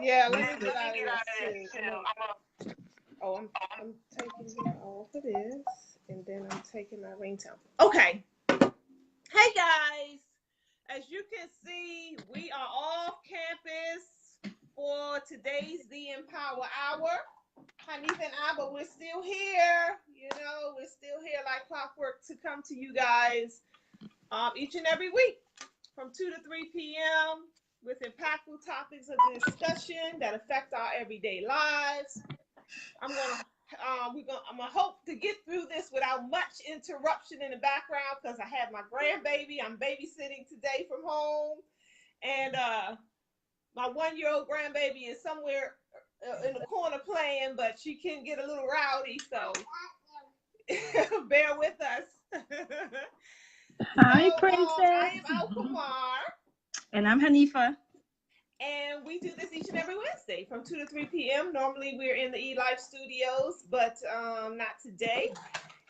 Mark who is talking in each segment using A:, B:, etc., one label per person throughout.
A: Yeah, let me get out of this too. I'm taking it off of this, and then I'm taking my ringtone. Okay. Hey guys, as you can see, we are off campus for today's The Empower Hour. Hanifah and I, but we're still here. You know, we're still here like clockwork to come to you guys each and every week from 2 to 3 p.m. with impactful topics of discussion that affect our everyday lives. I'm gonna hope to get through this without much interruption in the background because I have my grandbaby. I'm babysitting today from home, and my 1-year-old grandbaby is somewhere in the corner playing, but she can get a little rowdy, so bear with us.
B: Hi, Princess.
A: I am Alqamar.
B: And I'm Hanifah.
A: And we do this each and every Wednesday from 2 to 3 p.m. Normally we're in the eLife studios, but not today.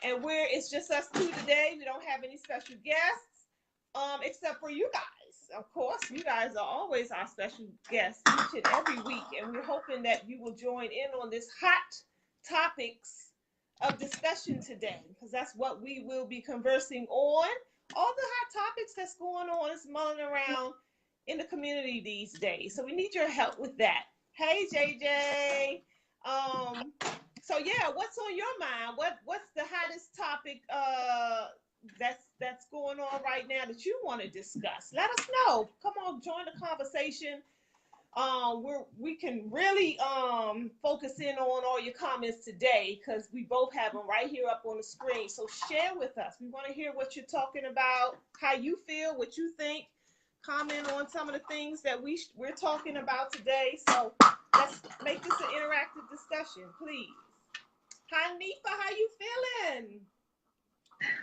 A: And it's just us two today. We don't have any special guests, except for you guys. Of course, you guys are always our special guests each and every week. And we're hoping that you will join in on this hot topics of discussion today, because that's what we will be conversing on. All the hot topics that's going on is mulling around in the community these days. So we need your help with that. Hey, JJ. So yeah, what's on your mind? What's the hottest topic that's going on right now that you want to discuss? Let us know. Come on, join the conversation. We can really focus in on all your comments today because we both have them right here up on the screen. So share with us. We want to hear what you're talking about, how you feel, what you think. Comment on some of the things that we're talking about today. So let's make this an interactive discussion, please. Hanifah, how you feeling?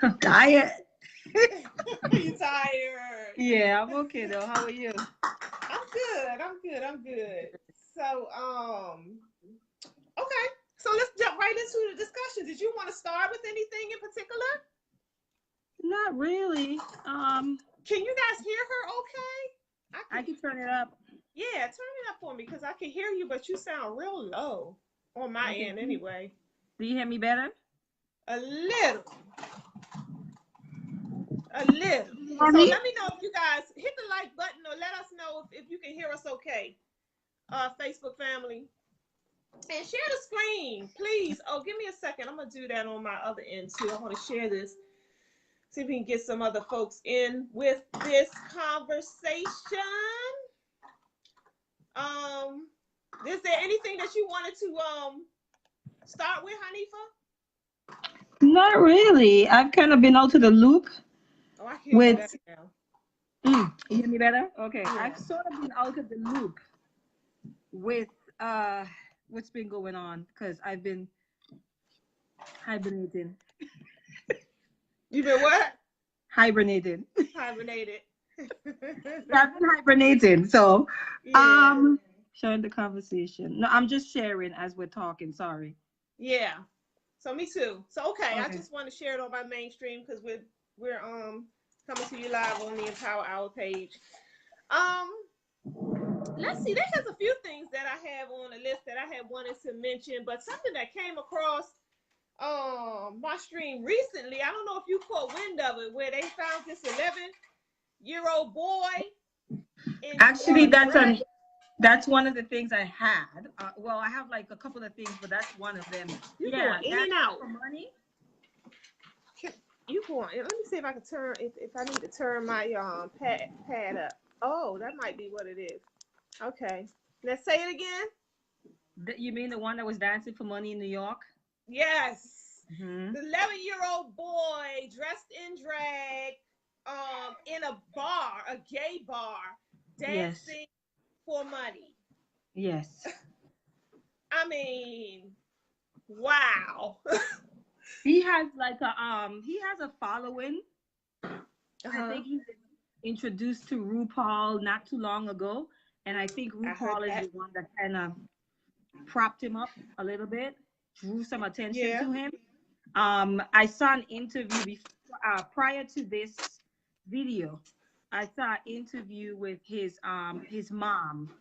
B: I'm tired.
A: You tired?
B: Yeah, I'm okay though. How are you?
A: I'm good. So, okay. So let's jump right into the discussion. Did you want to start with anything in particular?
B: Not really.
A: Can you guys hear her okay?
B: I can turn it up.
A: Yeah, turn it up for me because I can hear you, but you sound real low on my end anyway.
B: Do you hear me better?
A: A little. So let me know if you guys hit the like button or let us know if you can hear us okay, Facebook family. And share the screen, please. Oh, give me a second. I'm going to do that on my other end too. I want to share this. See if we can get some other folks in with this conversation. Is there anything that you wanted to start with, Hanifah?
B: Not really. I've kind of been out of the loop.
A: Oh, I hear you better now.
B: You hear me better? Okay.
A: Yeah.
B: I've sort of been out of the loop with what's been going on because I've been hibernating.
A: You been what?
B: Hibernated.
A: Hibernated.
B: I've been hibernating. So, sharing the conversation. No, I'm just sharing as we're talking. Sorry.
A: Yeah. So me too. So okay. I just want to share it on my mainstream because we're coming to you live on the Empower Hour page. Let's see. There's a few things that I have on the list that I had wanted to mention, but something that came across my stream recently. I don't know if you caught wind of it, where they found this 11-year-old boy.
B: Actually, that's one of the things I had. Well, I have like a couple of things, but that's one of them.
A: You're going in and out
B: for money.
A: You going? Let me see if I can turn. If I need to turn my pad up. Oh, that might be what it is. Okay. Let's say it again.
B: You mean the one that was dancing for money in New York?
A: Yes. Mm-hmm. The 11-year-old boy dressed in drag, in a bar, a gay bar, dancing for money.
B: Yes.
A: I mean, wow.
B: He has like he has a following. I think he was introduced to RuPaul not too long ago, and I think RuPaul is the one that kind of propped him up a little bit, drew some attention to him. I saw an interview before, prior to this video. I saw an interview with his mom,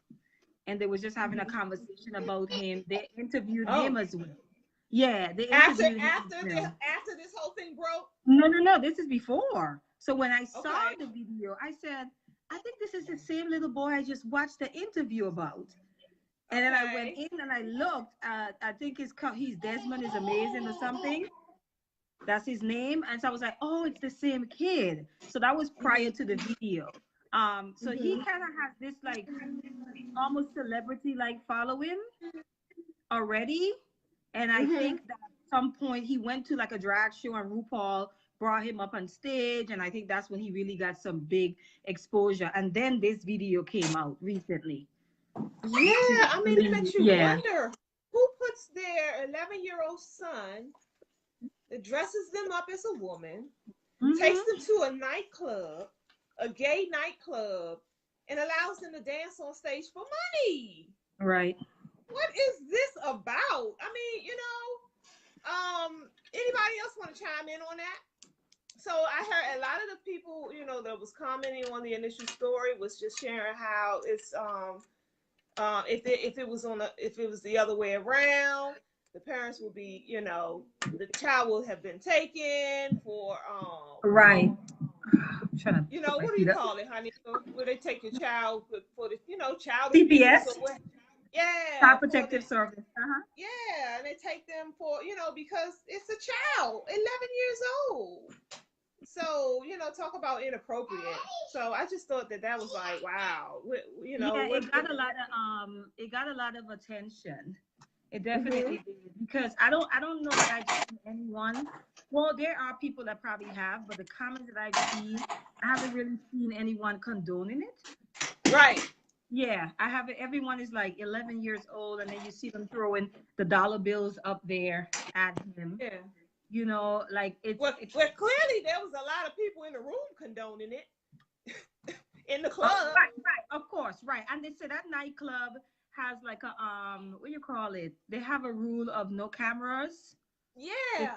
B: and they was just having a conversation about him. They interviewed him
A: Oh,
B: as well. Yeah, they
A: after
B: interviewed him as
A: after the
B: well.
A: after this whole thing broke.
B: No, no, no. This is before. So when I saw
A: Okay.
B: the video, I said, I think this is the same little boy I just watched the interview about. And then I went
A: Okay.
B: in and I looked. I think he's Desmond is amazing or something. That's his name. And so I was like, oh, it's the same kid. So that was prior to the video. So he kind of has this like almost celebrity like following already. And I think that at some point he went to like a drag show and RuPaul brought him up on stage. And I think that's when he really got some big exposure. And then this video came out recently.
A: Yeah, I mean, it makes you
B: Yeah.
A: wonder who puts their 11-year-old son that dresses them up as a woman, takes them to a nightclub, a gay nightclub, and allows them to dance on stage for money.
B: Right.
A: What is this about? I mean, anybody else want to chime in on that? So I heard a lot of the people, that was commenting on the initial story was just sharing how it's if it was the other way around, the parents would be, the child would have been taken for
B: right.
A: what do you call it, honey? Where they take your child for the, child abuse
B: CPS.
A: or what? Yeah,
B: Child Protective Service.
A: Yeah, and they take them for, because it's a child, 11 years old. So, talk about inappropriate. So I just thought that was like, wow,
B: it got a lot of attention. It definitely did, because I don't know that I've seen anyone. Well, there are people that probably have, but the comments that I've seen, I haven't really seen anyone condoning it.
A: Right.
B: Yeah, I haven't. Everyone is like 11 years old, and then you see them throwing the dollar bills up there at him.
A: Yeah.
B: Like it's.
A: Well, clearly there was a lot of people in the room condoning it. In the club.
B: Oh, right, of course, right. And they said that nightclub has like a what do you call it? They have a rule of no cameras.
A: Yeah.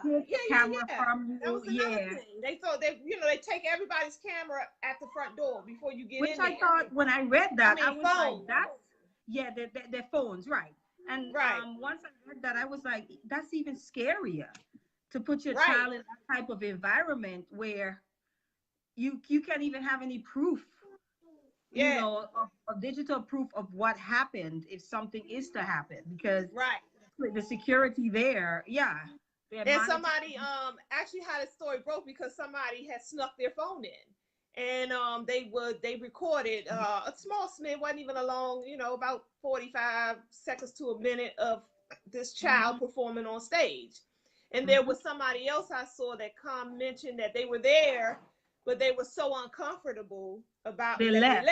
B: Camera from you.
A: That was another thing. They thought they take everybody's camera at the front door before you get in there.
B: Which I thought when I read that, I was
A: phone.
B: like, their phones, right. And once I read that, I was like, that's even scarier to put your child in that type of environment where you can't even have any proof. A digital proof of what happened if something is to happen, because the security there,
A: and somebody actually had a story broke because somebody had snuck their phone in, and they recorded a small snip, wasn't even a long, about 45 seconds to a minute of this child performing on stage. And there was somebody else I saw that mentioned that they were there, but they were so uncomfortable about they left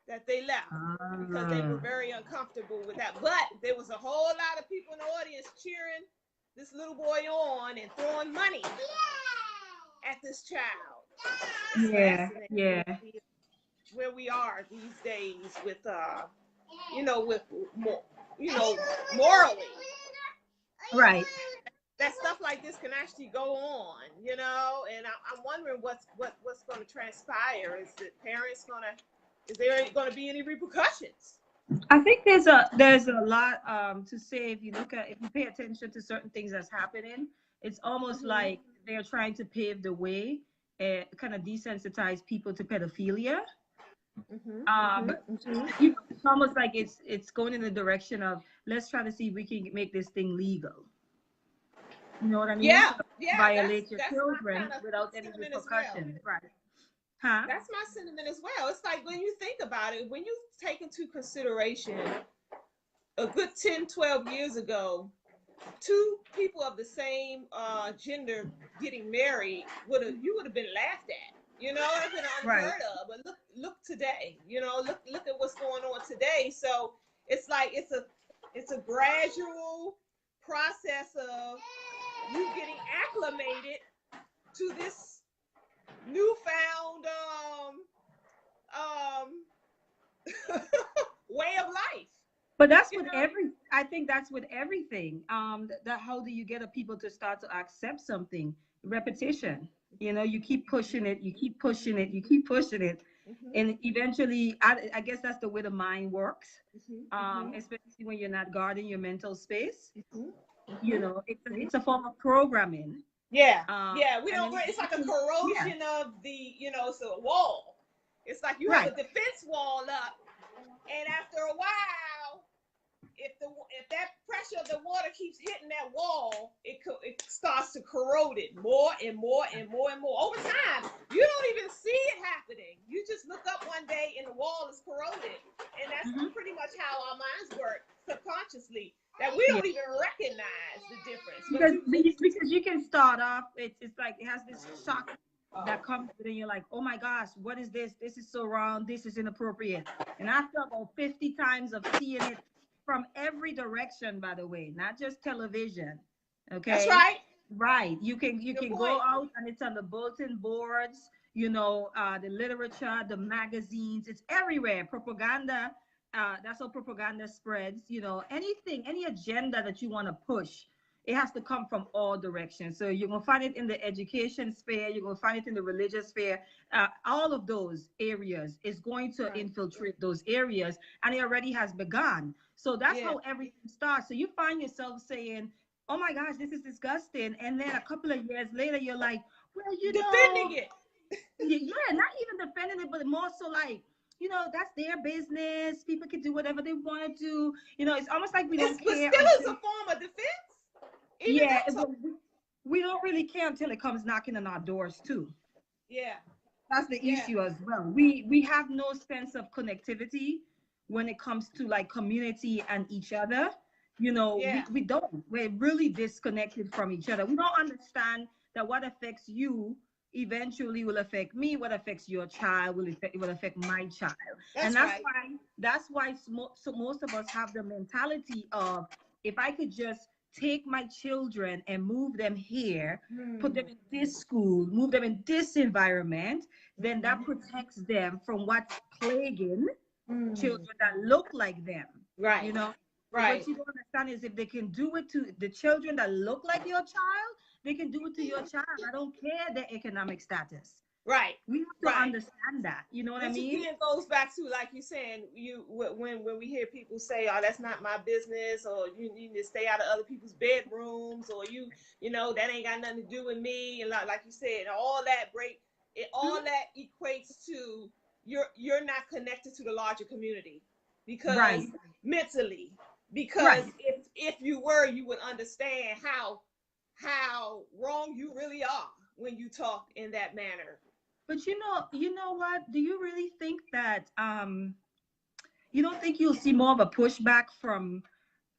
A: because they were very uncomfortable with that. But there was a whole lot of people in the audience cheering this little boy on and throwing money at this child.
B: Yeah.
A: Where we are these days with with more, morally.
B: Right.
A: That stuff like this can actually go on, and I'm wondering what's going to transpire. Is there going to be any repercussions?
B: I think there's a lot to say if you pay attention to certain things that's happening. It's almost like they're trying to pave the way, kind of desensitize people to pedophilia. It's almost like it's going in the direction of, let's try to see if we can make this thing legal. You know what I mean?
A: Yeah.
B: Violate your children without any repercussions, right? Huh?
A: That's my sentiment as well. It's like, when you think about it, when you take into consideration a good 10, 12 years ago, two people of the same gender getting married, you would have been laughed at. It's been unheard of. But look today. Look at what's going on today. So it's like it's a gradual process of you getting acclimated to this newfound way of life.
B: But that's with I think that's with everything. That how do you get people to start to accept something? Repetition. You keep pushing it, you keep pushing it, you keep pushing it, And eventually, I guess that's the way the mind works,
A: Mm-hmm.
B: especially when you're not guarding your mental space.
A: Mm-hmm.
B: You know, it's a form of programming.
A: Yeah,
B: Um,
A: yeah. We
B: and
A: don't.
B: then
A: It's like a
B: eventually, yeah,
A: corrosion of the, it's a wall. It's like you have
B: right.
A: a defense wall up, and after a while, if that pressure of the water keeps hitting that wall, it starts to corrode it more and more and more and more over time. You don't even see it happening. You just look up one day and the wall is corroded, and that's
B: Mm-hmm.
A: pretty much how our minds work subconsciously. That we
B: Yeah.
A: don't even recognize the difference. But
B: Because because you can start off, it's like it has this shock that comes with it. You're like, oh my gosh, what is this? This is so wrong. This is inappropriate. And after about 50 times of seeing it from every direction, by the way, not just television.
A: that's
B: Okay.
A: right.
B: Right. You can
A: Good
B: go
A: point.
B: out and it's on the bulletin boards, the literature, the magazines, it's everywhere. Propaganda, that's how propaganda spreads. Anything, any agenda that you want to push, it has to come from all directions. So you're gonna find it in the education sphere, you're gonna find it in the religious sphere. All of those areas is going to
A: Right.
B: infiltrate those areas, and it already has begun. So that's
A: Yeah.
B: how everything starts. So you find yourself saying, oh my gosh, this is disgusting. And then a couple of years later, you're like, well,
A: Defending it.
B: yeah, not even defending it, but more so like, that's their business. People can do whatever they want to do. It's almost like we don't
A: But
B: care
A: still is a
B: until,
A: form of defense. Even
B: yeah,
A: that talk.
B: we don't really care until it comes knocking on our doors too.
A: Yeah.
B: That's the
A: Yeah.
B: issue as well. We have no sense of connectivity when it comes to like community and each other.
A: Yeah.
B: We don't. We're really disconnected from each other. We don't understand that what affects you eventually will affect me. What affects your child will affect my child. And
A: That's
B: that's
A: right.
B: why so most of us have the mentality of, if I could just take my children and move them here, put them
A: Mm.
B: in this school, move them in this environment, then that
A: Mm.
B: protects them from what's plaguing
A: Mm.
B: children that look like them, you
A: Right.
B: know. So what
A: Right.
B: you don't understand is, if they can do it to the children that look like your child, they can do it to your child. I don't care their economic status.
A: Right.
B: We have to
A: Right.
B: understand that. You know what I
A: Which
B: mean?
A: again goes back to, like you saying, when we hear people say, "Oh, that's not my business," or "You need to stay out of other people's bedrooms," or that ain't got nothing to do with me," and like you said, all that all
B: Mhm.
A: that equates to you're not connected to the larger community, because
B: Right.
A: mentally, because
B: Right.
A: if you were, you would understand how wrong you really are when you talk in that manner.
B: But you know what? Do you really think that you don't think you'll see more of a pushback from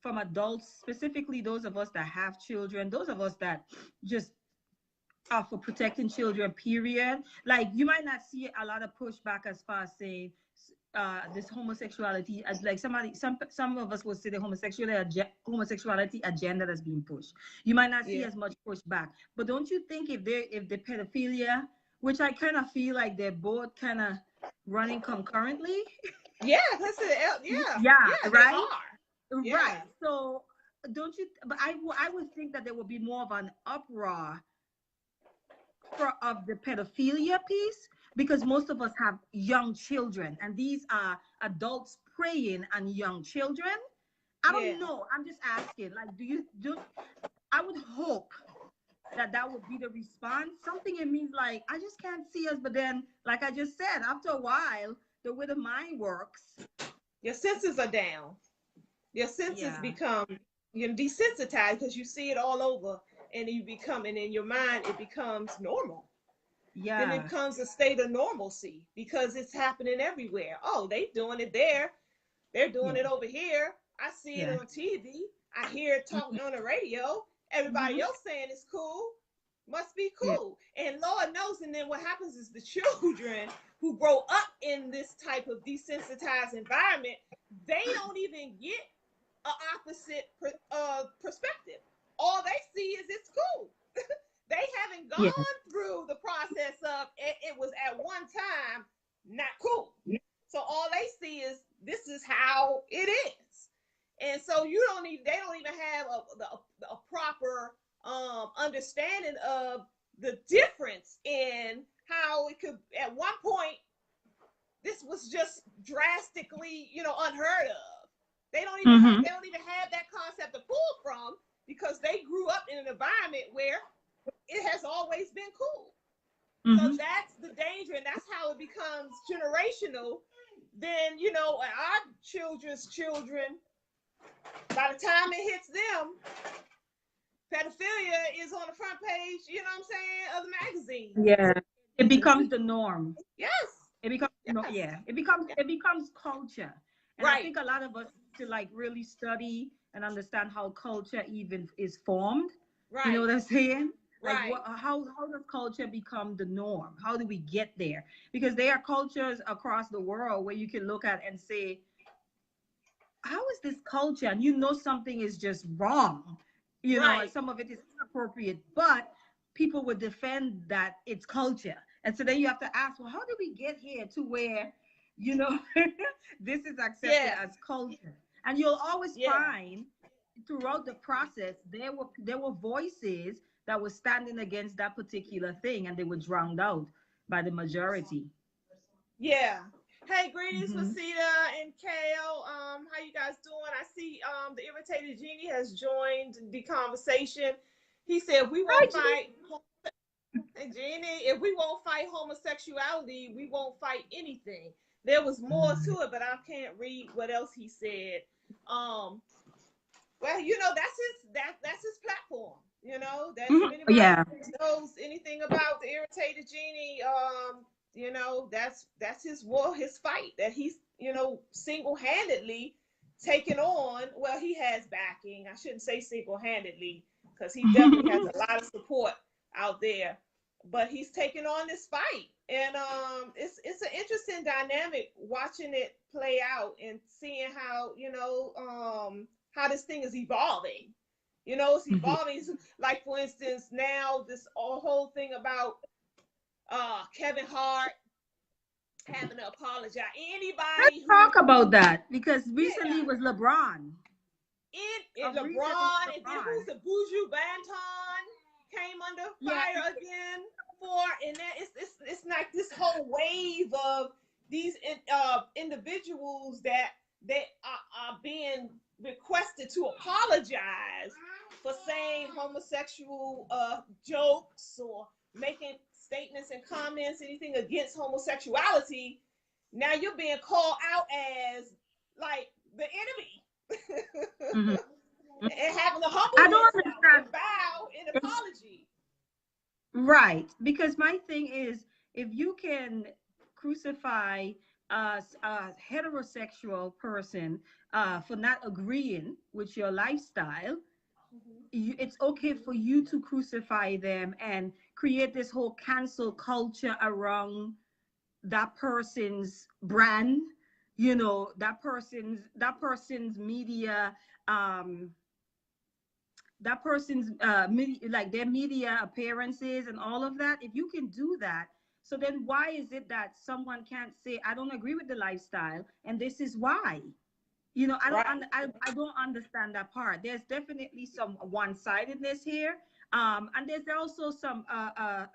B: adults, specifically those of us that have children, those of us that just for protecting children, period? Like, you might not see a lot of pushback as far as saying this homosexuality, as like some of us will say the homosexuality agenda that's being pushed. You might not see
A: Yeah.
B: as much pushback. But don't you think, if the pedophilia, which I kind of feel like they're both kind of running concurrently?
A: Yeah, that's it. Yeah,
B: Yeah,
A: yeah, they
B: right.
A: are.
B: Right.
A: Yeah,
B: So don't you? But I would think that there would be more of an uproar of the pedophilia piece, because most of us have young children, and these are adults preying on young children. I
A: yeah.
B: don't know. I'm just asking. Like, do you do? I would hope that would be the response. Something in me is like, I just can't see us. But then, like I just said, after a while, the way the mind works.
A: Your senses are down. Your senses
B: Yeah.
A: become you're desensitized because you see it all over, and and in your mind it becomes normal. Then it
B: Yeah.
A: becomes a state of normalcy because it's happening everywhere. Oh, they doing it there. They're doing
B: Yeah.
A: it over here. I see it
B: Yeah.
A: on TV. I hear it talking on the radio. Everybody
B: Mm-hmm.
A: else saying it's cool. Must be
B: Yeah.
A: cool. And Lord knows, and then what happens is the children who grow up in this type of desensitized environment, they don't even get an opposite perspective. All they see is it's cool. They haven't
B: Yeah.
A: gone through the process of it was at one time not cool. So all they see is this is how it is. And so they don't even have a proper understanding of the difference in how it could at one point this was just drastically, unheard of. They don't even have that concept to pull from because they grew up in an environment where it has always been cool. So that's the danger, and that's how it becomes generational. Then, our children's children, by the time it hits them, pedophilia is on the front page, of the magazine.
B: Yeah. It becomes the norm.
A: Yes.
B: It becomes it becomes culture. And I think a lot of us to like really study and understand how culture even is formed. Right. You know what I'm saying? Like how does culture become the norm? How do we get there? Because there are cultures across the world where you can look at and say, how is this culture? And something is just wrong. And some of it is inappropriate, but people would defend that it's culture. And so then you have to ask, well, how did we get here to where, this is accepted as culture? And you'll always find throughout the process, there were voices that were standing against that particular thing, and they were drowned out by the majority.
A: Yeah. Hey, greetings, Lucita and Kale. How you guys doing? I see the Irritated Genie has joined the conversation. He said, we won't fight. Genie, if we won't fight homosexuality, we won't fight anything. There was more to it, but I can't read what else he said. Well, that's his platform. That if anybody knows anything about the Irritated Genie, that's his war, his fight that he's, single-handedly taken on. Well, he has backing. I shouldn't say single-handedly because he definitely has a lot of support out there. But he's taking on this fight, and it's an interesting dynamic watching it play out and seeing how how this thing is evolving. It's evolving. Like, for instance, now this whole thing about Kevin Hart having to apologize. Anybody
B: talk about that, because recently it was LeBron.
A: LeBron, and then who's the Buju Banton came under fire again and then it's like this whole wave of these individuals that they are being requested to apologize for saying homosexual jokes or making statements and comments, anything against homosexuality. Now you're being called out as like the enemy. And having to humble yourself and bow in apology.
B: Right. Because my thing is, if you can crucify a heterosexual person for not agreeing with your lifestyle, it's okay for you to crucify them and create this whole cancel culture around that person's brand, that person's media, that person's like their media appearances and all of that. If you can do that, so then why is it that someone can't say, I don't agree with the lifestyle and this is why? I don't understand that part. There's definitely some one-sidedness here, and there's also some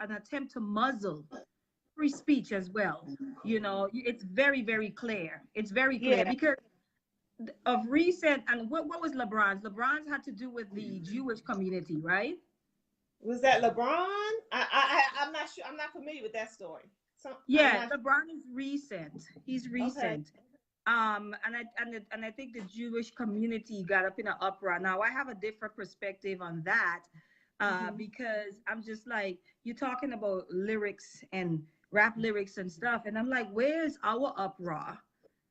B: an attempt to muzzle free speech as well. It's very, very clear. It's very clear because of recent, and what was LeBron's had to do with the Jewish community, right?
A: Was that LeBron? I'm not sure. I'm not familiar with that story.
B: LeBron is recent. He's recent. Okay. And I think the Jewish community got up in an uproar. Now I have a different perspective on that, because I'm just like, you're talking about lyrics and rap lyrics and stuff, and I'm like, where's our uproar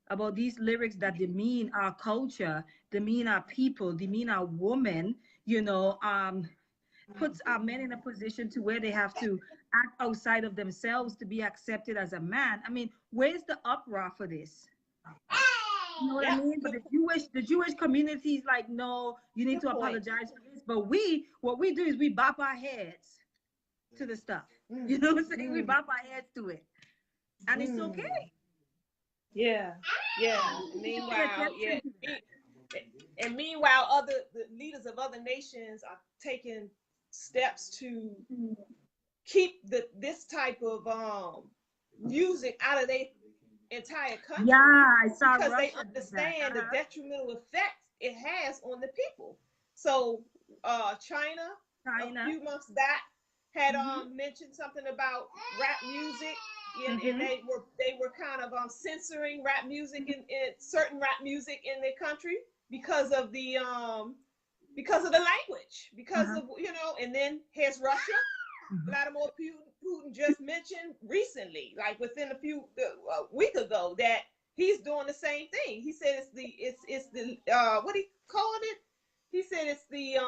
B: about these lyrics that demean our culture, demean our people, demean our women? Puts our men in a position to where they have to act outside of themselves to be accepted as a man. I mean, where's the uproar for this? You know what I mean? But the Jewish community is like, no, you need to apologize for this. But what we do is we bop our heads to the stuff. You know what I'm saying? We bop our heads to it. And it's okay.
A: Yeah. Meanwhile, the leaders of other nations are taking steps to keep this type of music out of their entire country.
B: Yeah, I saw
A: because
B: Russia
A: they
B: did that.
A: understand the detrimental effects it has on the people. So China a
B: China.
A: few months back had
B: Mm-hmm.
A: mentioned something about rap music, and
B: Mm-hmm.
A: they were kind of censoring rap music in certain rap music in their country because of the language, because
B: Uh-huh.
A: of and then here's Russia.
B: Mm-hmm.
A: Vladimir Putin just mentioned recently, like within a week ago, that he's doing the same thing. He said it's the what he called it. He said it's the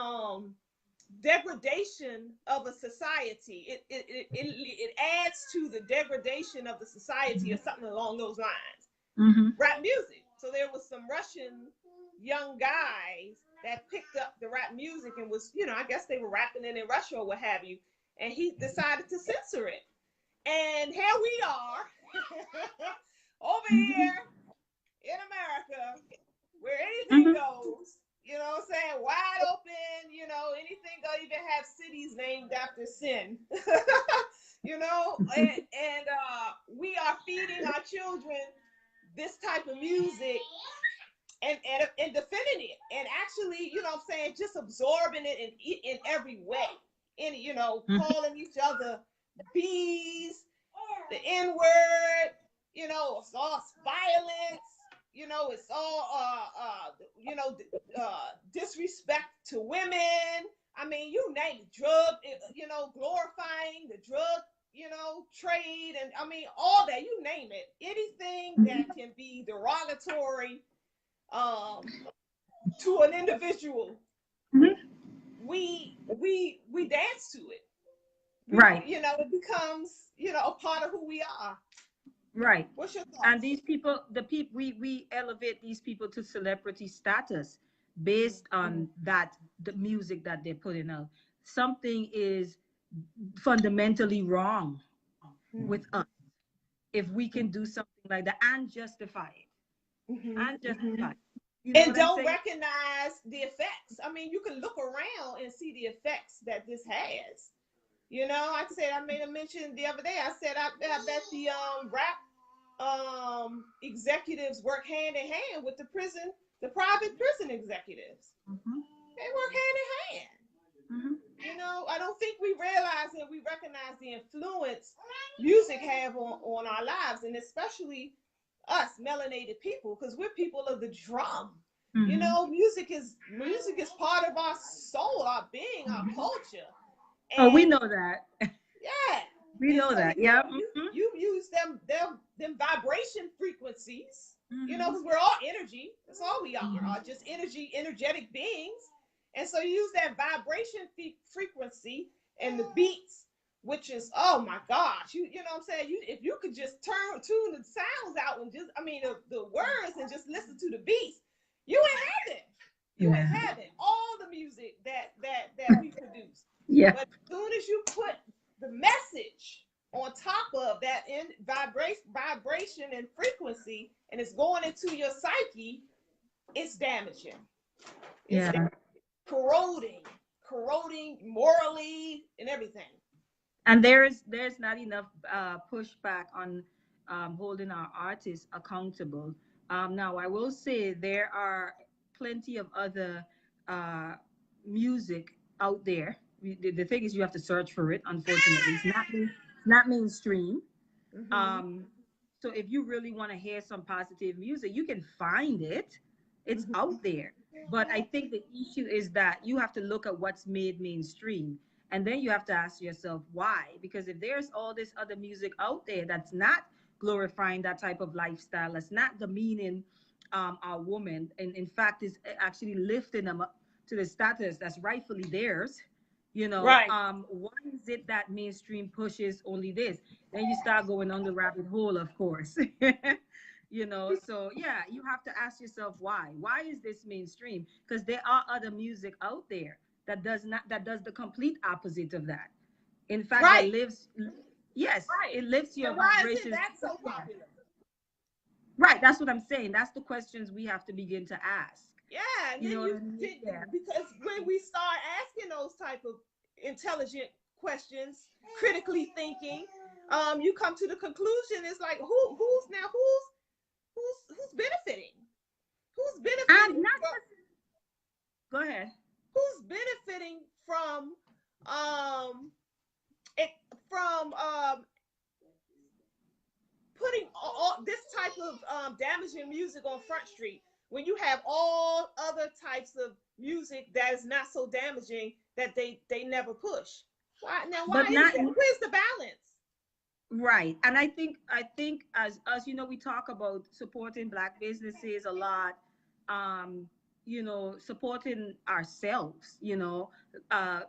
A: degradation of a society. It adds to the degradation of the society or something along those lines.
B: Mm-hmm.
A: Rap music. So there was some Russian young guys that picked up the rap music and was, I guess they were rapping it in Russia or what have you. And he decided to censor it. And here we are over here in America where anything
B: Mm-hmm.
A: goes, what I'm saying? Wide open, anything goes, even have cities named after sin. And we are feeding our children this type of music and defending it and actually, what I'm saying, just absorbing it in every way. Calling each other bees, the N-word, it's all violence, it's all disrespect to women. I mean, you name it, drug, glorifying the drug, trade, and I mean all that, you name it. Anything that can be derogatory to an individual,
B: Mm-hmm.
A: we dance to it.
B: Right.
A: It becomes, a part of who we are.
B: Right.
A: What's your thoughts?
B: And these people, we elevate these people to celebrity status based on that, the music that they're putting out. Something is fundamentally wrong with us if we can do something like that and justify it. And justify it. You know
A: And
B: what I'm
A: don't
B: saying?
A: recognize the effects. I mean, you can look around and see the effects that this has. I said, I made a mention the other day. I said, I bet the rap executives work hand in hand with the private prison executives. They work hand in hand. I don't think we realize and we recognize the influence music have on our lives, and especially us melanated people, because we're people of the drum. Music is part of our soul, our being, our culture.
B: And we know that.
A: Yeah.
B: We know
A: so
B: that. Yeah.
A: You use them vibration frequencies, because we're all energy. That's all we are just energetic beings. And so you use that vibration frequency and the beats, which is, oh my gosh, you know what I'm saying? If you could just tune the sounds out and just, the words, and just listen to the beats, you in heaven. You in heaven. All the music that we produce.
B: Yeah.
A: But as soon as you put the message on top of that in vibration and frequency, and it's going into your psyche, it's damaging. It's corroding morally and everything.
B: And there's not enough pushback on holding our artists accountable. Now, I will say there are plenty of other uh, music out there. The thing is, you have to search for it. Unfortunately, it's not mainstream. So if you really want to hear some positive music, you can find it. It's out there. But I think the issue is that you have to look at what's made mainstream. And then you have to ask yourself why. Because if there's all this other music out there that's not glorifying that type of lifestyle, that's not demeaning our woman, and in fact is actually lifting them up to the status that's rightfully theirs,
A: Right.
B: Why is it that mainstream pushes only this? Then you start going on the rabbit hole, of course. So yeah, you have to ask yourself why is this mainstream? Because there are other music out there that does the complete opposite of that. In fact,
A: right.
B: that lives, yes,
A: right.
B: It lifts your
A: and why
B: vibrations.
A: Is that so popular?
B: Right, that's what I'm saying. That's the questions we have to begin to ask.
A: Yeah, and then because when we start asking those type of intelligent questions, critically thinking, you come to the conclusion, it's like who's who's benefiting? Who's
B: And
A: benefiting
B: not
A: from,
B: just, go ahead.
A: who's benefiting from it from putting all this type of damaging music on Front Street when you have all other types of music that is not so damaging that they never push. Why now? Why
B: But
A: is
B: not
A: that? Where's the balance?
B: right. And I think as you know, we talk about supporting black businesses a lot. Um, supporting ourselves,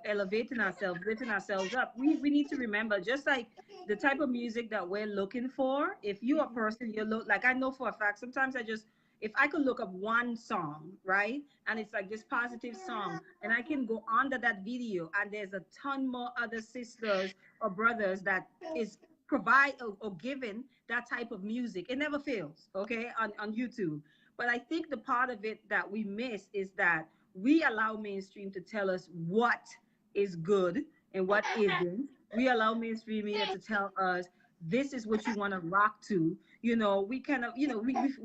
B: elevating ourselves, lifting ourselves up. We need to remember, just like the type of music that we're looking for. If you're a person, you look like, I know for a fact, sometimes if I could look up one song, right? And it's like this positive song, and I can go under that video, and there's a ton more other sisters or brothers that is provide or given that type of music. It never fails, okay, on YouTube. But I think the part of it that we miss is that we allow mainstream to tell us what is good and what isn't. We allow mainstream media to tell us this is what you want to rock to. We kind of, we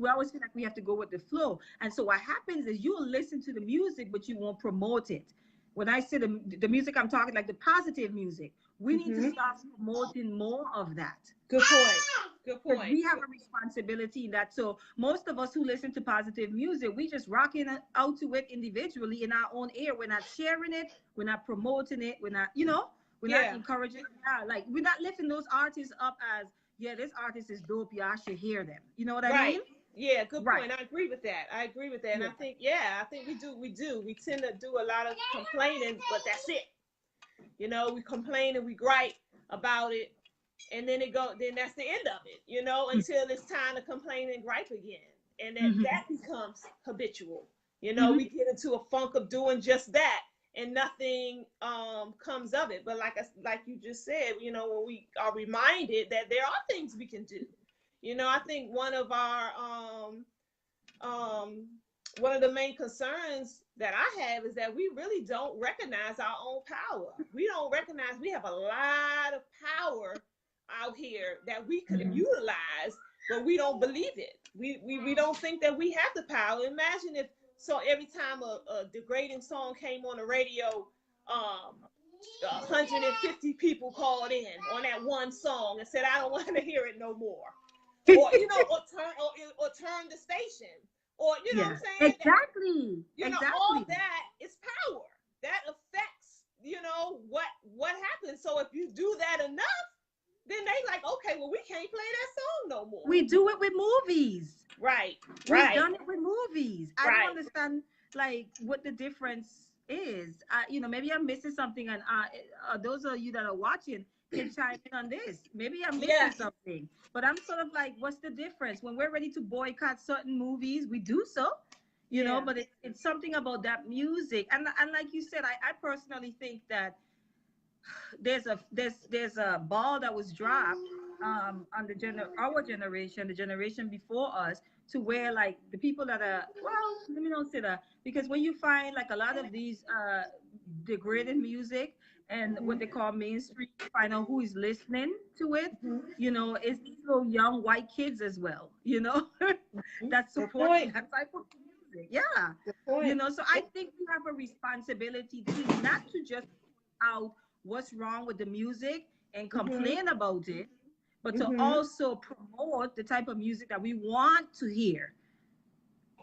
B: always feel like we have to go with the flow. And so what happens is you'll listen to the music, but you won't promote it. When I say the music, I'm talking like the positive music. We need to start promoting more of that.
A: Good point. Good point.
B: We have a responsibility in that. So most of us who listen to positive music, we just rocking out to it individually in our own ear. We're not sharing it. We're not promoting it. We're not, we're not encouraging. Yeah, like we're not lifting those artists up as, yeah, this artist is dope. Y'all should hear them. You know what I mean?
A: Yeah, good point. I agree with that. And I think we do. We tend to do a lot of complaining, but that's it. We complain and we gripe about it, and then then that's the end of it, until it's time to complain and gripe again. And then that becomes habitual. We get into a funk of doing just that, and nothing comes of it. But like you just said, when we are reminded that there are things we can do. I think one of the main concerns that I have is that we really don't recognize our own power. We don't recognize we have a lot of power out here that we could utilize, but we don't believe it. We don't think that we have the power. Imagine if every time a degrading song came on the radio, 150 people called in on that one song and said, I don't want to hear it no more. Or turn the station. Or what I'm saying?
B: Exactly.
A: All that is power. That affects, what happens. So if you do that enough, then they like, okay, well, we can't play that song no more.
B: We do it with movies.
A: Right.
B: We've done it with movies. I don't understand like what the difference is. Maybe I'm missing something, and those of you that are watching can chime in on this. Maybe I'm missing something, but I'm sort of like, what's the difference? When we're ready to boycott certain movies, we do so, but it's something about that music. And like you said, I personally think that there's a ball that was dropped on our generation, the generation before us, to where like the people that are, well, let me not say that, because when you find like a lot of these degraded music and what they call mainstream, find out who is listening to it, it's these little young white kids as well, that support that type of music. So I think we have a responsibility to not to just out what's wrong with the music and complain about it, but to also promote the type of music that we want to hear.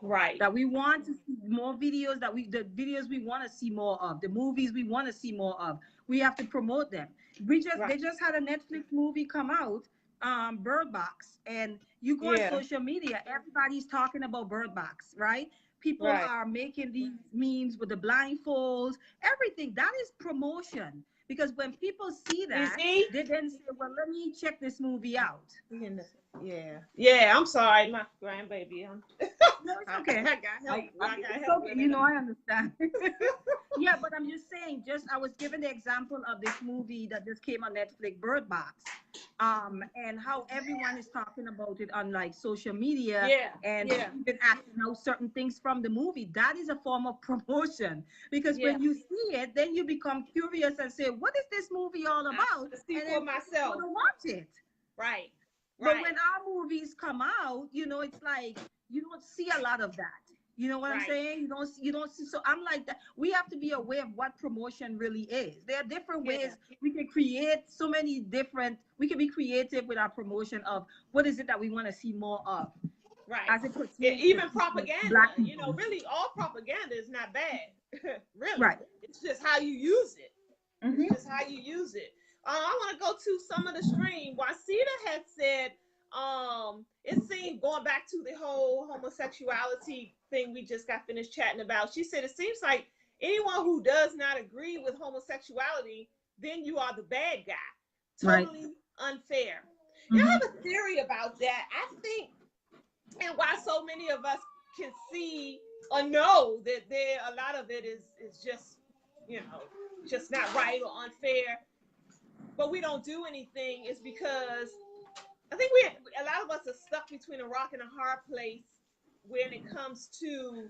A: Right.
B: That we want to see more videos, the videos we want to see more of, the movies we want to see more of. We have to promote them. They just had a Netflix movie come out, Bird Box, and you go on social media, everybody's talking about Bird Box, right? People are making these memes with the blindfolds, everything. That is promotion. Because when people see that, they then say, well, let me check this movie out.
A: Yeah, I'm sorry, my grandbaby.
B: No, it's okay.
A: I got help.
B: I understand. Yeah, but I'm just saying, I was given the example of this movie that just came on Netflix, Bird Box, and how everyone is talking about it on like social media, and even asking out certain things from the movie. That is a form of promotion, because when you see it, then you become curious and say, what is this movie all about?
A: See for myself.
B: To watch it.
A: Right.
B: But when our movies come out, it's like see a lot of that. You know what I'm
A: Right.
B: saying? You don't see. So I'm like that. We have to be aware of what promotion really is. There are different
A: Yeah.
B: ways we can create so many different. We can be creative with our promotion of what is it that we want to see more of,
A: Right.
B: as it pertains to
A: Even
B: people,
A: propaganda,
B: Black people.
A: really all propaganda is not bad. Really.
B: Right.
A: It's just how you use it. It's
B: Mm-hmm.
A: just how you use it. I want to go to some of the stream. Wasita had said, it seemed, going back to the whole homosexuality thing we just got finished chatting about. She said it seems like anyone who does not agree with homosexuality, then you are the bad guy.
B: Right.
A: Totally unfair. I
B: Mm-hmm.
A: have a theory about that. I think, and why so many of us can see or know that there a lot of it is just, just not right or unfair, but we don't do anything, is because I think a lot of us are stuck between a rock and a hard place when it comes to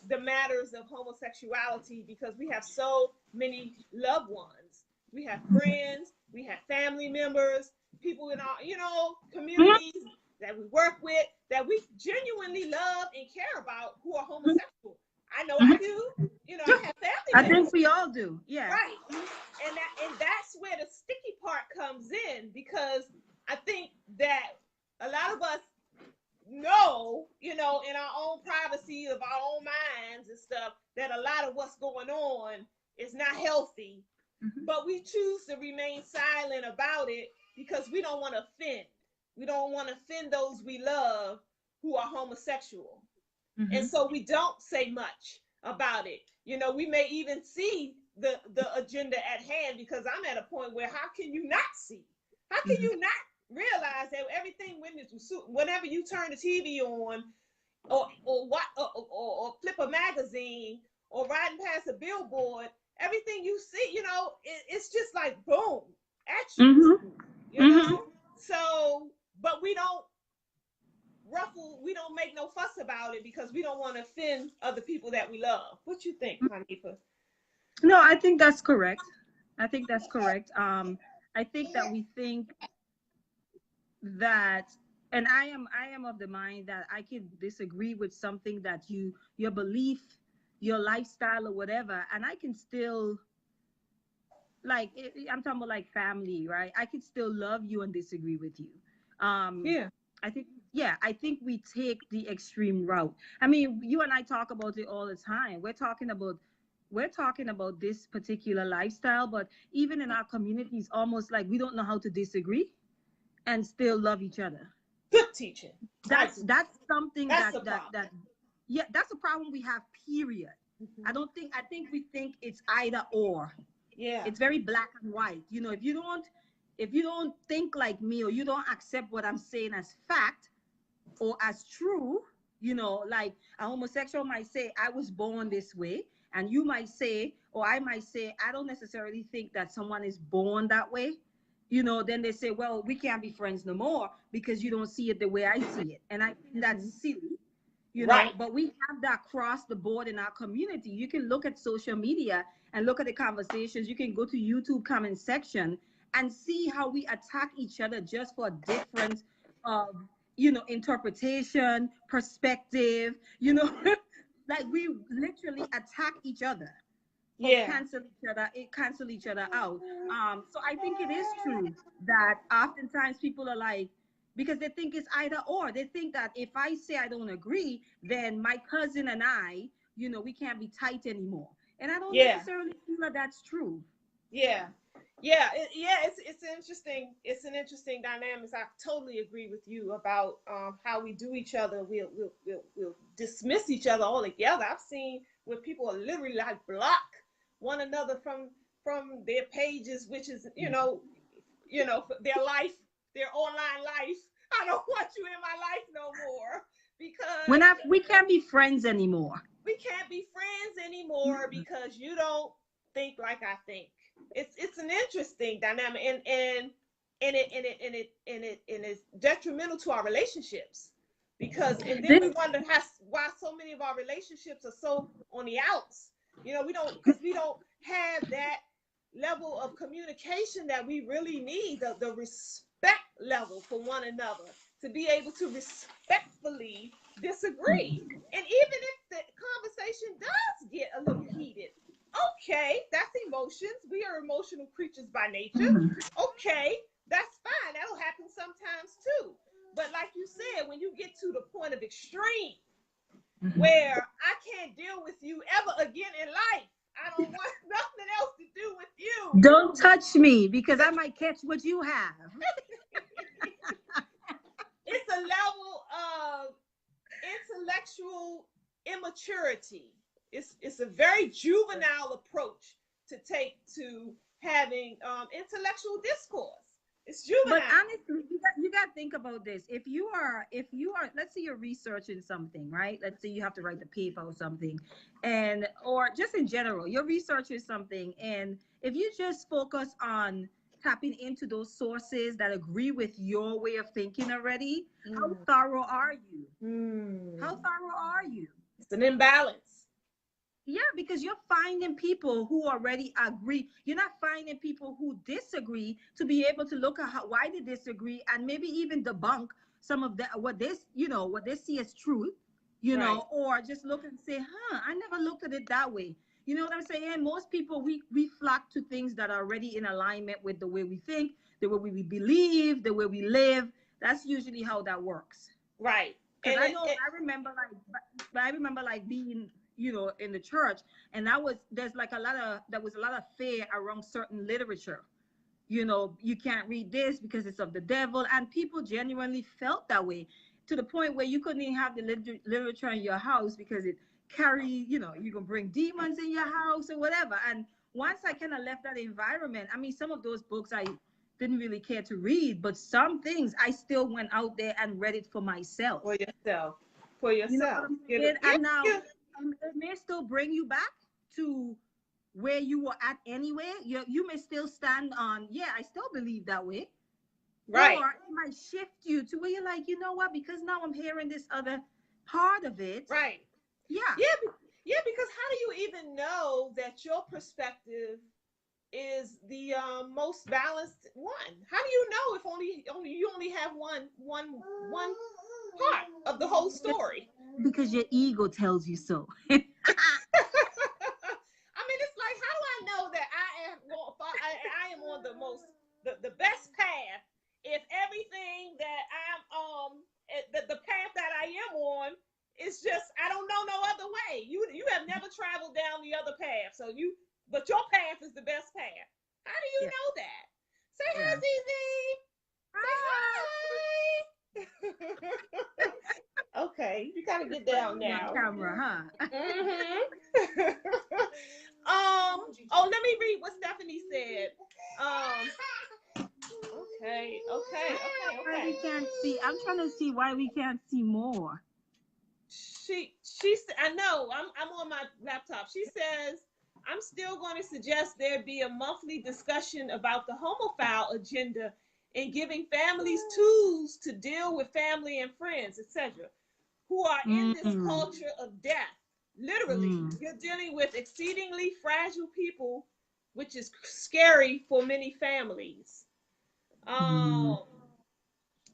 A: the matters of homosexuality, because we have so many loved ones. We have friends, we have family members, people in our, communities that we work with, that we genuinely love and care about, who are homosexual. I know I
B: Mm-hmm.
A: do. I have
B: I
A: family
B: think
A: members.
B: we all do. Yeah.
A: Right. And that's where the sticky part comes in, because I think that a lot of us know, in our own privacy of our own minds and stuff, that a lot of what's going on is not healthy,
B: Mm-hmm.
A: but we choose to remain silent about it because we don't want to offend. We don't want to offend those we love who are homosexual. And
B: Mm-hmm.
A: so we don't say much about it. We may even see the agenda at hand, because I'm at a point where how can you not see? How can
B: Mm-hmm.
A: you not realize that everything, whenever you turn the TV on, or flip a magazine, or riding past a billboard, everything you see, it's just like boom at you,
B: Mm-hmm.
A: you
B: Mm-hmm.
A: know. So, but we don't make no fuss about it because we don't want to offend other people that we love. What you think, Hanifa?
B: No, I think that's correct. I think that's correct. I think that we think that, and I am of the mind that I can disagree with something that your belief, your lifestyle or whatever, and I can still, like, I'm talking about like family, right? I could still love you and disagree with you. Um,
A: Yeah.
B: I think, yeah, I think we take the extreme route. I mean, you and I talk about it all the time. We're talking about this particular lifestyle, but even in our communities, almost like we don't know how to disagree and still love each other.
A: Good teaching. I
B: That's
A: agree.
B: that's something
A: That's
B: that
A: the
B: that
A: problem.
B: that yeah, that's a problem we have, period.
A: Mm-hmm.
B: I think we think it's either or.
A: Yeah.
B: It's very black and white. If you don't think like me, or you don't accept what I'm saying as fact or as true, like a homosexual might say, I was born this way, and you might say, or I might say, I don't necessarily think that someone is born that way. Then they say, well, we can't be friends no more because you don't see it the way I see it. And I think that's
A: Mm-hmm.
B: silly.
A: Right.
B: But we have that across the board in our community. You can look at social media and look at the conversations. You can go to YouTube comment section and see how we attack each other just for a difference of, interpretation, perspective, like we literally attack each other or
A: Yeah.
B: cancel each other out. So I think it is true that oftentimes people are like, because they think it's either or. They think that if I say I don't agree, then my cousin and I, we can't be tight anymore. And I don't
A: Yeah.
B: necessarily feel that that's true.
A: Yeah. Yeah. It's an interesting dynamics. I totally agree with you about how we do each other. We'll dismiss each other altogether. I've seen where people are literally like block one another from their pages, which is, their life, their online life. I don't want you in my life no more, because
B: We can't be friends anymore.
A: we can't be friends anymore because you don't think like I think. It's an interesting dynamic, and it's detrimental to our relationships, because, and then
B: This,
A: we wonder why so many of our relationships are so on the outs. We don't have that level of communication that we really need, the respect level for one another, to be able to respectfully disagree. And even if the conversation does get a little heated, okay, that's emotions. We are emotional creatures by nature. Okay, that's fine. That'll happen sometimes too. But like you said, when you get to the point of extreme, where I can't deal with you ever again in life, I don't want nothing else to do with you.
B: Don't touch me because I might catch what you have.
A: It's a level of intellectual immaturity. It's a very juvenile approach to take to having intellectual discourse. It's juvenile.
B: But honestly, you got to think about this. If you are, let's say you're researching something, right? Let's say you have to write the paper or something, or just in general, you're researching something, and if you just focus on tapping into those sources that agree with your way of thinking already, how thorough are you? How thorough are you?
A: It's an imbalance.
B: Yeah, because you're finding people who already agree. You're not finding people who disagree to be able to look at why they disagree and maybe even debunk some of that, what they see as truth, or just look and say, I never looked at it that way. You know what I'm saying? And most people, we flock to things that are already in alignment with the way we think, the way we believe, the way we live. That's usually how that works.
A: Right.
B: Because I remember being, in the church, and there was a lot of fear around certain literature. You can't read this because it's of the devil, and people genuinely felt that way to the point where you couldn't even have the literature in your house because it you can bring demons in your house or whatever. And once I kind of left that environment, I mean, some of those books I didn't really care to read, but some things I still went out there and read it for myself.
A: For yourself. You know what I'm
B: saying? And now it may still bring you back to where you were at anyway. You may still stand on, I still believe that way.
A: Right.
B: Or it might shift you to where you're like, you know what, because now I'm hearing this other part of it.
A: Right.
B: Yeah.
A: Yeah, because how do you even know that your perspective is the most balanced one? How do you know if you only have one part of the whole story?
B: Because your ego tells you so.
A: I mean, it's like, how do I know that I am on the best path if everything that I'm the path that I am on is just, I don't know no other way. You have never traveled down the other path, but your path is the best path. How do you know that? Say hi, Zizi. Say hi. Okay, you gotta get down now.
B: Camera, huh?
A: Let me read what Stephanie said. Okay.
B: Why we can't see? I'm trying to see why we can't see more.
A: I know. I'm on my laptop. She says, I'm still going to suggest there be a monthly discussion about the homophile agenda in giving families tools to deal with family and friends, etc., who are in this culture of death. Literally, you're dealing with exceedingly fragile people, which is scary for many families.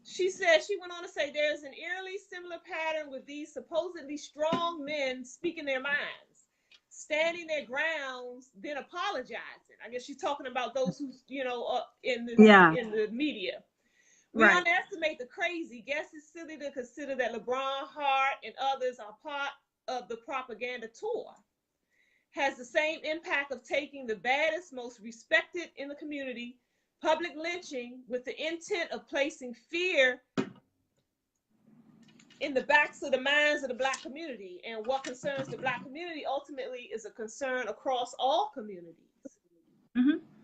A: She said, she went on to say, there's an eerily similar pattern with these supposedly strong men speaking their minds, standing their grounds, then apologizing. I guess she's talking about those who, in the media. We underestimate the crazy. Guess it's silly to consider that LeBron, Hart, and others are part of the propaganda tour. Has the same impact of taking the baddest, most respected in the community, public lynching with the intent of placing fear in the backs of the minds of the Black community. And what concerns the Black community ultimately is a concern across all communities.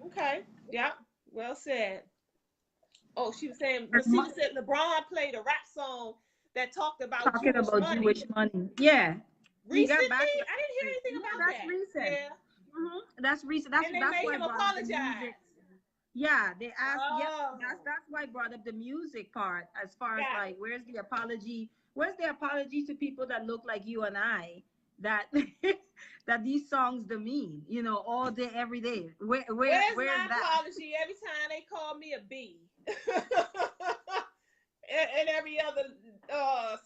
A: Okay. Yeah. Well said. Oh, she was saying, Rashida said LeBron played a rap song that talked about Jewish money.
B: Yeah.
A: Recently? I didn't hear anything about that.
B: That's recent.
A: Yeah.
B: That's recent.
A: And they made him apologize.
B: Yeah, they asked. That's why I brought up the music part. As far as like, where's the apology? Where's the apology to people that look like you and I? That that these songs demean, all day, every day. Where's
A: my apology every time they call me a B? And every other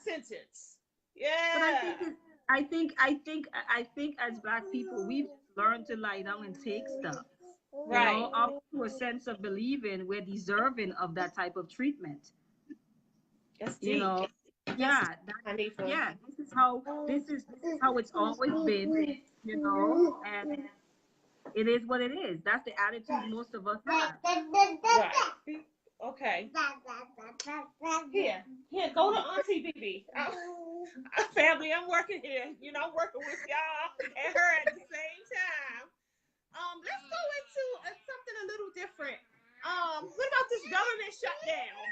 A: sentence.
B: But I
A: Yeah.
B: think as Black people, we've learned to lie down and take stuff. You
A: Right.
B: know, up to a sense of believing we're deserving of that type of treatment.
A: That's
B: You
A: deep.
B: know,
A: That's
B: yeah,
A: deep, Hanifa.
B: yeah. This is how it's always been. You know, and it is what it is. That's the attitude most of us have.
A: Right. Okay. Here. Here, go to Auntie BB. Family, I'm working here. You know, I'm working with y'all and her at the same time. Let's go into something a little different. What about this government shutdown?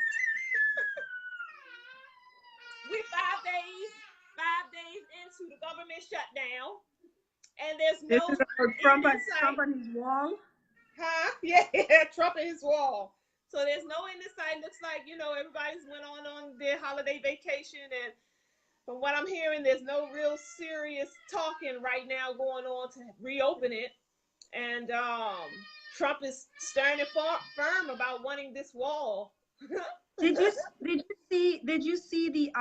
A: We're 5 days into the government shutdown, and there's
B: This
A: no
B: is about
A: end in sight.
B: Trump and his wall.
A: Huh? Yeah, Trump and his wall. So there's no end in sight. Looks like, you know, everybody's went on their holiday vacation, and from what I'm hearing, there's no real serious talking right now going on to reopen it. And Trump is standing firm about wanting this wall.
B: Did you see the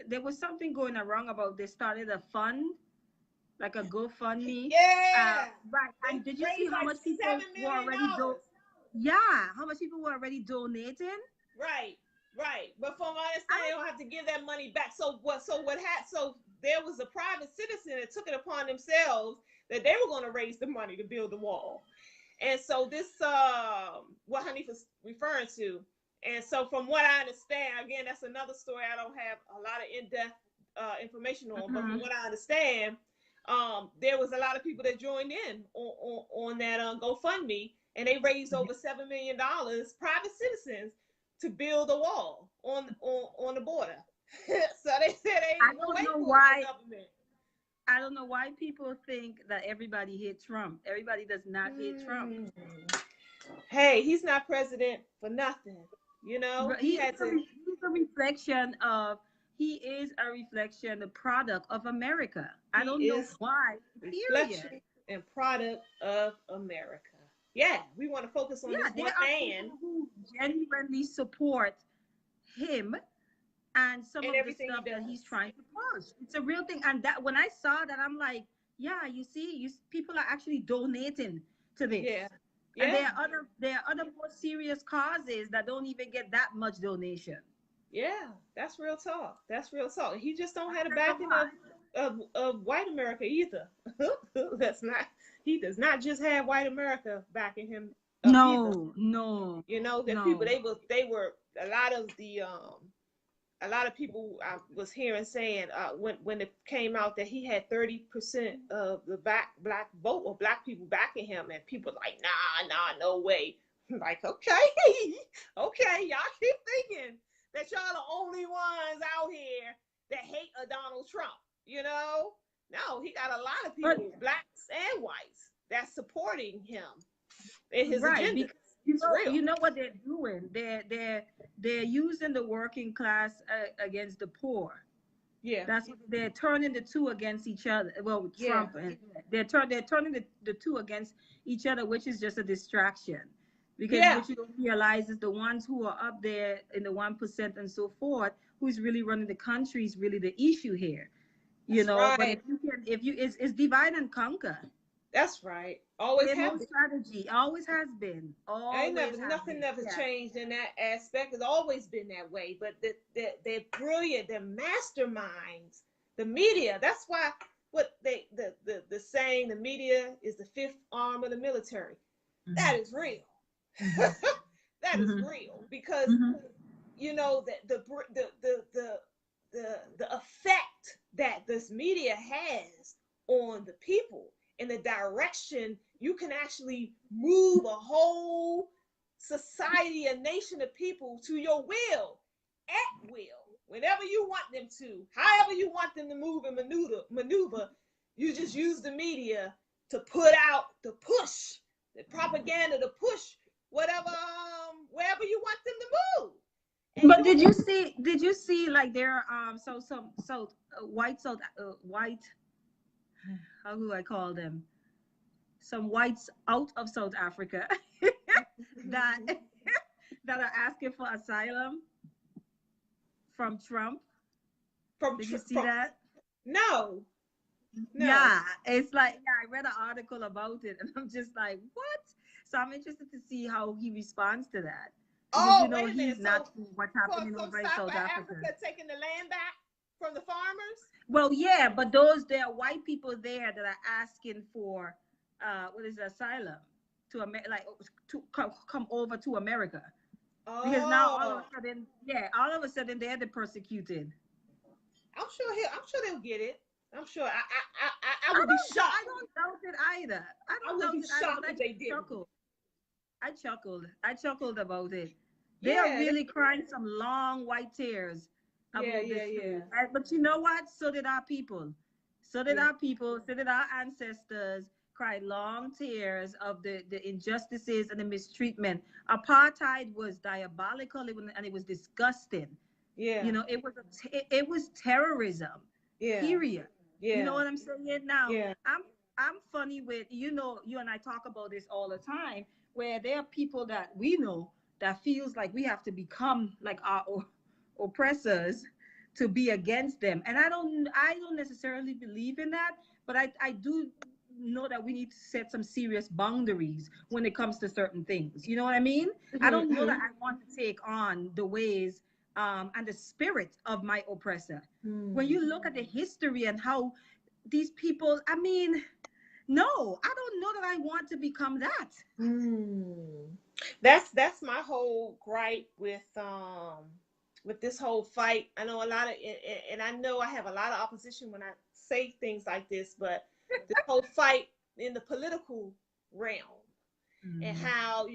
B: there was something going around about they started a fund, like a GoFundMe.
A: Yeah.
B: Right.
A: They
B: And did you see
A: raised
B: how
A: like
B: much people
A: $7
B: were
A: million.
B: yeah, how much people were already donating?
A: Right, right. But from my understanding, they don't have to give that money back. So what happened? So there was a private citizen that took it upon themselves that they were going to raise the money to build the wall. And so this, what Hanifa's referring to. And so from what I understand, again, that's another story I don't have a lot of in-depth information on. But from what I understand, there was a lot of people that joined in on that GoFundMe, and they raised over $7 million, private citizens, to build a wall on the border. So they said they
B: I
A: ain't gonna
B: don't
A: wait
B: know
A: for
B: why.
A: the government.
B: I don't know why people think that everybody hate Trump. Everybody does not hate Trump.
A: Hey, he's not president for nothing. You know, he had to.
B: He's a reflection of. He is a reflection, the product of America. I don't know why.
A: Reflection and product of America. Yeah, we want to focus on this one man
B: who genuinely support him and some of the stuff that he's trying to push. It's a real thing. And that when I saw that, I'm like, yeah, you see, people are actually donating to this.
A: Yeah.
B: And there are other more serious causes that don't even get that much donation.
A: Yeah, that's real talk. That's real talk. He just don't have the backing of white America either. That's not. He does not just have white America backing him up either.
B: No.
A: You know, the people they were a lot of people I was hearing saying when it came out that he had 30% of the black vote or black people backing him, and people like, nah, no way. Like, okay, y'all keep thinking that y'all the only ones out here that hate a Donald Trump, you know? No, he got a lot of people, blacks and whites, that's supporting him in his agenda.
B: You know what they're doing? They're using the working class against the poor.
A: Yeah,
B: that's what they're turning the two against each other. Well, Trump and they're turning the two against each other, which is just a distraction. Because what you don't realize is the ones who are up there in the 1% and so forth, who's really running the country is really the issue here. You know, right. But it's divide and conquer.
A: That's right. Always
B: have strategy. Always has been.
A: Nothing never changed in that aspect. It's always been that way. But they're brilliant. They're masterminds. The media. That's why the saying the media is the fifth arm of the military. Mm-hmm. That is real. That is real because you know that the effect that this media has on the people in the direction you can actually move a whole society, a nation of people to your will, at will, whenever you want them to, however you want them to move and maneuver. You just use the media to put out the push, the propaganda to push whatever, wherever you want them to move.
B: And but did you see like there white how do I call them? Some whites out of South Africa that are asking for asylum from Trump.
A: From
B: Did you see that?
A: No, no.
B: Yeah, it's like, yeah, I read an article about it and I'm just like, what? So I'm interested to see how he responds to that. Because
A: Oh, wait a minute.
B: he's not what's happening
A: So
B: over in
A: South
B: South Africa.
A: Africa taking the land back from the farmers?
B: Well, yeah, but there are white people there that are asking for what is it, asylum to like to come over to America. Because now all of
A: Oh,
B: a sudden, yeah, all of a sudden they're the persecuted.
A: I'm sure they'll get it. I'm sure. I
B: I
A: would be
B: don't
A: shocked.
B: I don't doubt it either. I
A: I
B: don't
A: would
B: doubt
A: be
B: it either, but
A: shocked
B: I
A: if they
B: just
A: didn't.
B: chuckled. I chuckled about it. They are
A: Yeah,
B: really crying some long white tears
A: yeah,
B: about
A: yeah,
B: this
A: yeah,
B: thing. But you know what? So did our people. So did
A: yeah.
B: our people. So did our ancestors cried long tears of the injustices and the mistreatment. Apartheid was diabolical and it was disgusting.
A: Yeah,
B: It was terrorism.
A: yeah,
B: Period. You know
A: yeah,
B: what I'm saying? Now,
A: yeah.
B: I'm funny with you and I talk about this all the time where there are people that we know that feels like we have to become like our oppressors to be against them. And I don't necessarily believe in that, but I do know that we need to set some serious boundaries when it comes to certain things. You know what I mean? I
A: Hmm,
B: don't know that
A: hmm.
B: I want to take on the ways and the spirit of my oppressor. When
A: Hmm.
B: you look at the history and how these people, I mean, no, I don't know that I want to become that.
A: Hmm. That's my whole gripe with this whole fight. I know a lot of and I know I have a lot of opposition when I say things like this, but this whole fight in the political realm and
B: Mm.
A: how,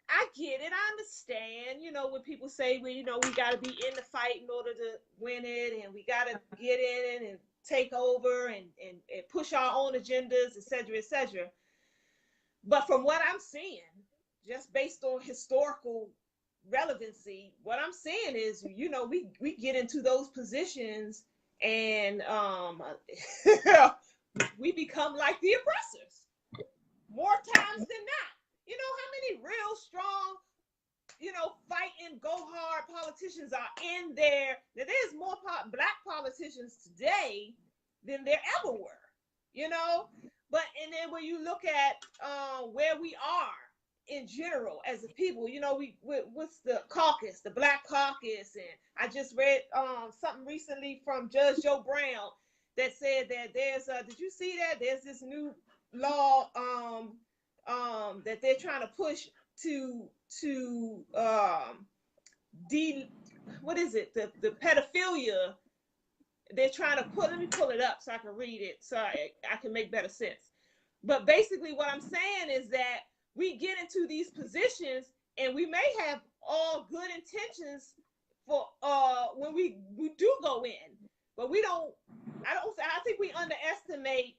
A: I get it. I understand, when people say we got to be in the fight in order to win it, and we got to get in it and take over and push our own agendas, etc., etc. But from what I'm seeing, just based on historical relevancy, what I'm saying is, we get into those positions and we become like the oppressors more times than not. How many real strong, fighting, go hard politicians are in there? That there's more black politicians today than there ever were, you know? And then when you look at where we are in general as a people, what's the caucus, the Black Caucus, and I just read something recently from Judge Joe Brown that said that did you see that there's this new law that they're trying to push to de what is it, the pedophilia. They're trying to let me pull it up so I can read it so I can make better sense. But basically what I'm saying is that we get into these positions and we may have all good intentions for when we do go in, but I think we underestimate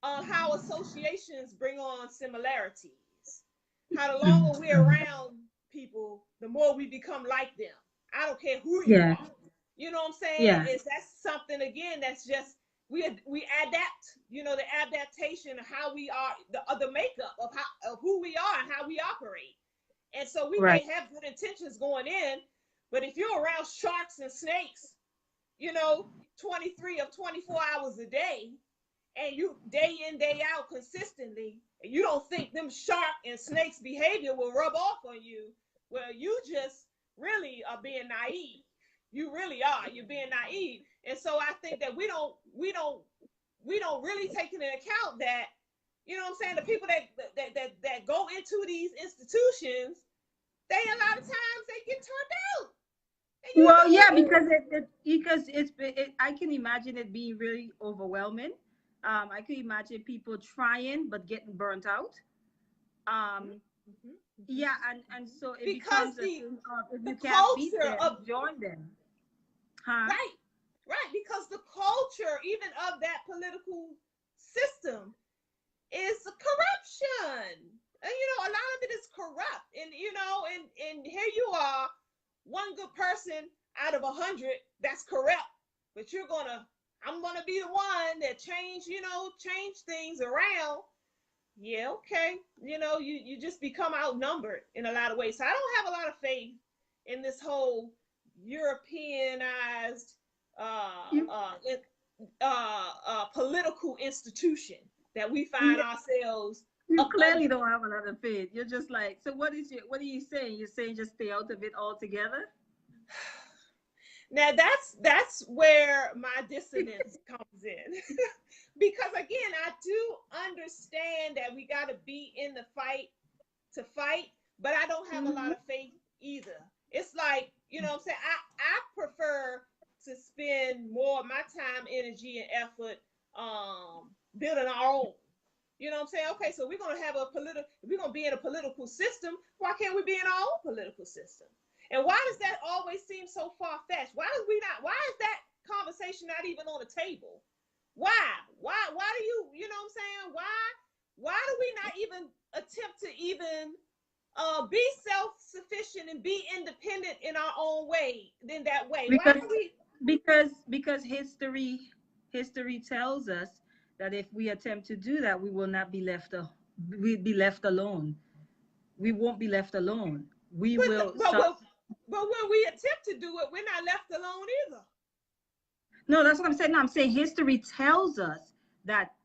A: how associations bring on similarities. How the longer we're around people, the more we become like them. I don't care who you
B: Yeah,
A: are. You know what I'm saying?
B: yeah,
A: Is that's something again that's just we adapt. The adaptation of how we are, the makeup of who we are and how we operate. And so we
B: right.
A: may have good intentions going in, but if you're around sharks and snakes, you know, 23 of 24 hours a day, and you day in day out consistently, and you don't think them shark and snakes behavior will rub off on you, well, you just really are being naive. You really are. You're being naive. And so I think that we don't really take into account that, what I'm saying, the people that go into these institutions, they a lot of times they get turned out. And you
B: Well,
A: know
B: yeah, because I can imagine it being really overwhelming. I can imagine people trying but getting burnt out. Um,
A: mm-hmm, mm-hmm.
B: yeah, and so it
A: Because
B: becomes a thing of if
A: the
B: you can't beat
A: culture
B: them,
A: of
B: join them, huh?
A: right, right, because the culture even of that political system is corruption. And a lot of it is corrupt. And here you are, one good person out of 100 that's corrupt. But I'm gonna be the one that change things around. Yeah, okay. You just become outnumbered in a lot of ways. So I don't have a lot of faith in this whole Europeanized political institution that we find ourselves.
B: You clearly don't have a lot of faith. You're just like, so what are you saying? You're saying just stay out of it altogether?
A: Now that's where my dissonance comes in. Because again, I do understand that we got to be in the fight to fight, but I don't have a lot of faith either. It's like, you know what I'm saying? I prefer to spend more of my time, energy, and effort building our own. You know what I'm saying? Okay, so we're gonna have we're gonna be in a political system. Why can't we be in our own political system? And why does that always seem so far-fetched? Why is that conversation not even on the table? Why do you know what I'm saying? Why do we not even attempt to even be self-sufficient and be independent in our own way, in that way?
B: Because history tells us that if we attempt to do that, we will not be left we'd be left alone. We won't be left alone.
A: But when we attempt to do it, we're not left alone either.
B: No, that's what I'm saying. No, I'm saying history tells us that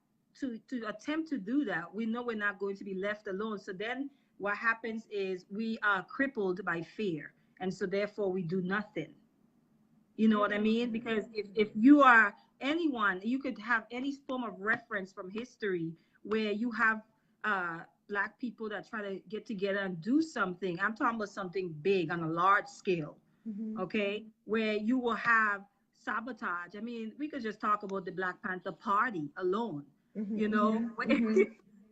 B: to attempt to do that, we know we're not going to be left alone. So then what happens is we are crippled by fear. And so therefore we do nothing. You know what I mean? Because if you are anyone, you could have any form of reference from history where you have Black people that try to get together and do something. I'm talking about something big on a large scale, okay? Where you will have sabotage. I mean, we could just talk about the Black Panther Party alone, you know?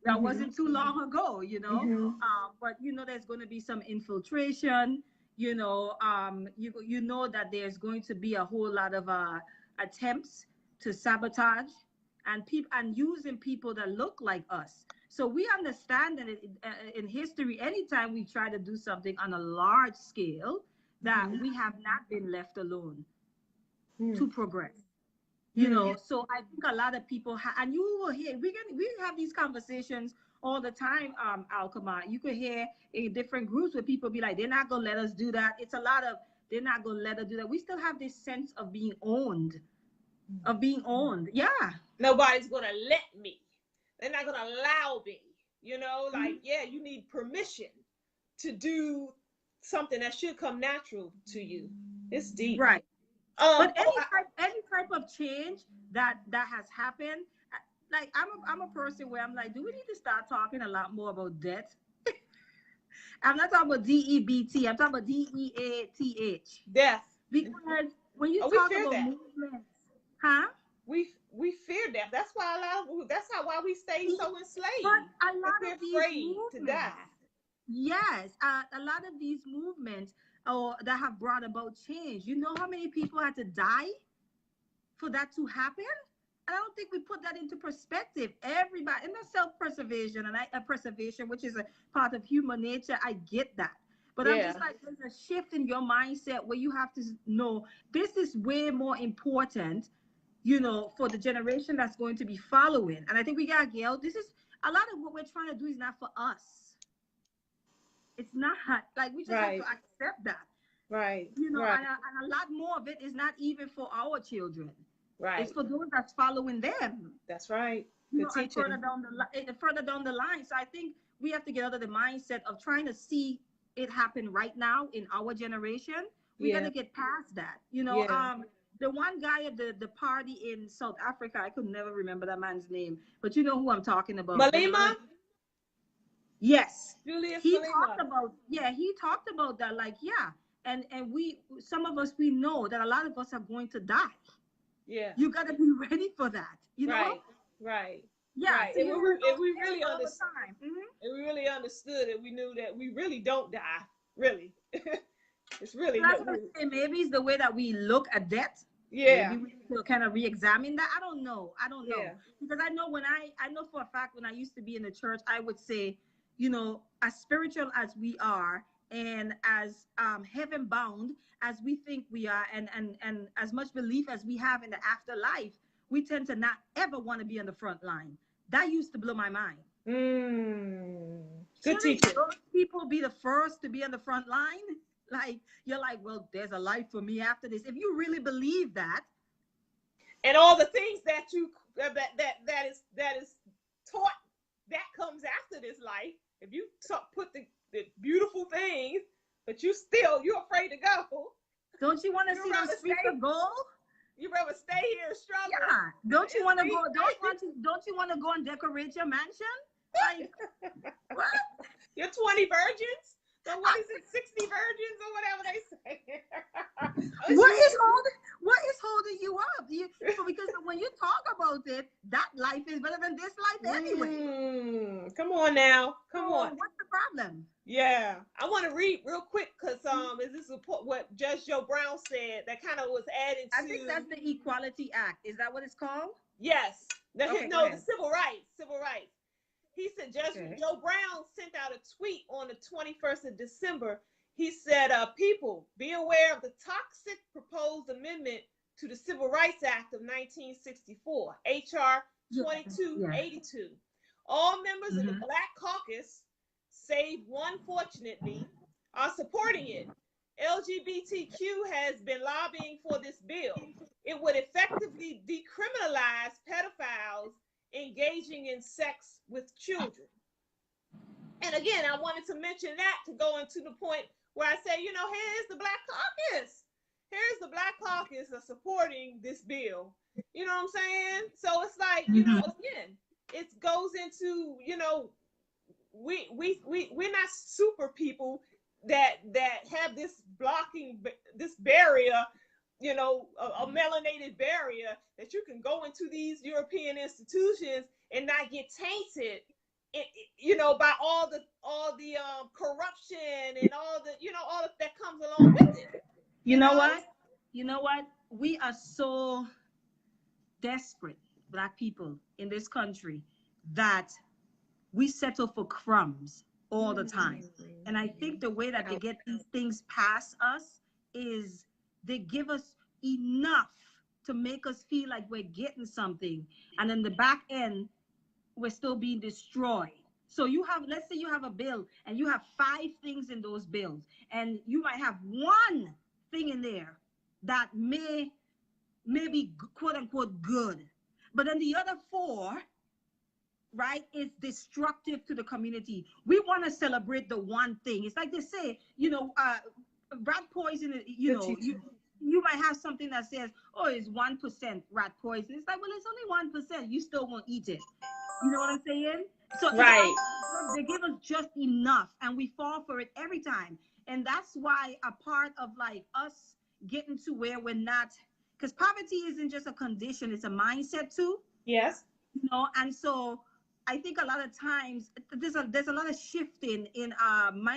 B: That wasn't too long ago, you know? But, you know, there's going to be some infiltration. You know, you know that there's going to be a whole lot of attempts to sabotage and using people that look like us. So we understand that in history, anytime we try to do something on a large scale, that we have not been left alone to progress. You know, so I think a lot of people and you will hear we have these conversations all the time, Alqamar. You could hear in different groups where people be like, they're not gonna let us do that. It's a lot of they're not gonna let us do that. We still have this sense of being owned. Yeah.
A: Nobody's gonna let me. They're not gonna allow me. You know, like, yeah, you need permission to do something that should come natural to you. It's deep.
B: Right. But any type of change that has happened, like I'm a person where I'm like, do we need to start talking a lot more about debt? I'm not talking about DEBT. I'm talking about DEATH.
A: Death.
B: Because when you talk about movements,
A: we fear death. That's why why we stay so enslaved.
B: But a lot of these movements,
A: to die.
B: Yes, a lot of these movements that have brought about change. You know how many people had to die for that to happen? And I don't think we put that into perspective. Everybody, and the self-preservation and preservation, which is a part of human nature, I get that. But I'm just like, there's a shift in your mindset where you have to know this is way more important, you know, for the generation that's going to be following. And I think we got to get out. This is a lot of what we're trying to do is not for us. It's not like we just have to accept that.
A: Right.
B: You know, and a lot more of it is not even for our children.
A: Right.
B: It's for those that's following them.
A: That's right.
B: You know, and further down the line. So I think we have to get out of the mindset of trying to see it happen right now in our generation. We got to get past that. You know, the one guy at the party in South Africa, I could never remember that man's name, but you know who I'm talking about.
A: Malema?
B: Yes.
A: Julius
B: he
A: Malema.
B: He talked about that, like, and some of us, we know that a lot of us are going to die.
A: Yeah.
B: You got to be ready for that, you know?
A: Right.
B: Yeah.
A: Right.
B: So
A: and we really
B: understood.
A: And we really understood it. We knew that we really don't die. Really. It's really
B: so that's what I'm saying. Maybe it's the way that we look at death.
A: Yeah.
B: Maybe we need to kind of re-examine that. I don't know.
A: Yeah.
B: Because I know I know for a fact when I used to be in the church, I would say, you know, as spiritual as we are and as heaven bound as we think we are, and as much belief as we have in the afterlife, we tend to not ever want to be on the front line. That used to blow my mind.
A: Good teaching.
B: Those people be the first to be on the front line. Like, you're like, well, there's a life for me after this. If you really believe that,
A: and all the things that you that is taught that comes after this life, if you put the beautiful things, but you're afraid to go.
B: don't you want to see those streets of gold?
A: You rather stay here and struggle.
B: Yeah. Don't you want to go? Don't you want to go and decorate your mansion? Like, what?
A: Your 20 virgins? So what is it, 60 virgins or whatever they say?
B: What is holding you up? Because when you talk about it, that life is better than this life anyway.
A: Come on now. Come on.
B: What's the problem?
A: Yeah. I want to read real quick because is this what Judge Joe Brown said that kind of was added to.
B: I think that's the Equality Act. Is that what it's called?
A: Yes. The civil rights. Civil rights. He said Judge Joe Brown sent out a tweet on the 21st of December. He said, people, be aware of the toxic proposed amendment to the Civil Rights Act of 1964, H.R. 2282. All members of the Black Caucus, save one fortunately, are supporting it. LGBTQ has been lobbying for this bill. It would effectively decriminalize pedophiles engaging in sex with children. And again, I wanted to mention that to go into the point where I say, here's the Black Caucus. Here's the Black Caucus are supporting this bill. You know what I'm saying? So it's like, again, it goes into, we're not super people that have this barrier, a melanated barrier that you can go into these European institutions and not get tainted, by all the corruption and all that comes along with it.
B: You know what? We are so desperate, Black people in this country, that we settle for crumbs all the time. And I think the way that they get these things past us is they give us enough to make us feel like we're getting something. And in the back end, we're still being destroyed. So let's say you have a bill and you have 5 things in those bills, and you might have one thing in there that may be quote unquote good, but then the other 4, right, is destructive to the community. We want to celebrate the one thing. It's like they say, rat poison, you might have something that says, oh, it's 1% rat poison. It's like, well, it's only 1%. You still won't eat it. You know what I'm saying? So
A: right.
B: They give us just enough, and we fall for it every time. And that's why a part of like us getting to where we're not, because poverty isn't just a condition, it's a mindset too.
A: Yes.
B: And so I think a lot of times there's a lot of shifting in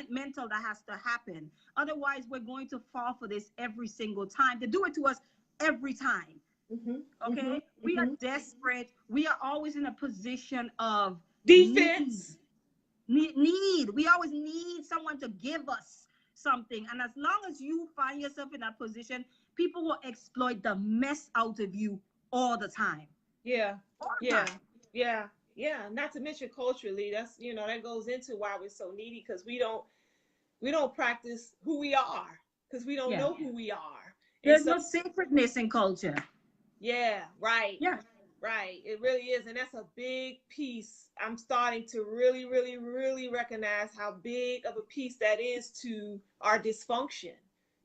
B: mental that has to happen. Otherwise, we're going to fall for this every single time. They do it to us every time. Okay, we are desperate. We are always in a position of
A: defense.
B: Need. We always need someone to give us something. And as long as you find yourself in that position, people will exploit the mess out of you all the time.
A: Yeah. Not to mention culturally, that's that goes into why we're so needy, because we don't practice who we are, because we don't know who we are.
B: There's no sacredness in culture.
A: Yeah, right.
B: Yeah.
A: Right. It really is. And that's a big piece. I'm starting to really, really, really recognize how big of a piece that is to our dysfunction.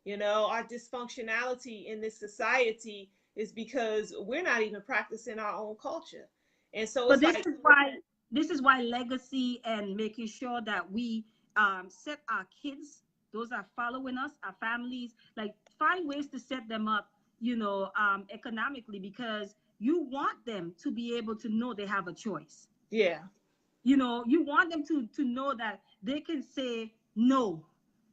A: Our dysfunctionality in this society is because we're not even practicing our own culture. And so
B: this is why legacy and making sure that we set our kids, those are following us, our families, like find ways to set them up, economically, because you want them to be able to know they have a choice.
A: Yeah.
B: You want them to know that they can say no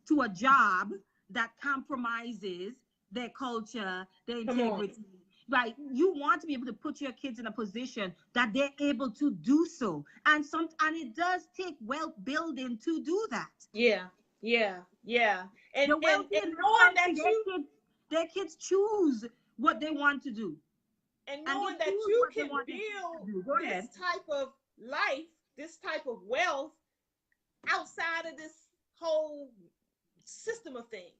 B: to a job that compromises their culture, their integrity. Right? You want to be able to put your kids in a position that they're able to do so. And it does take wealth building to do that.
A: Yeah. And knowing that
B: their kids choose what they want to do.
A: And knowing that you can build this type of life, this type of wealth outside of this whole system of things.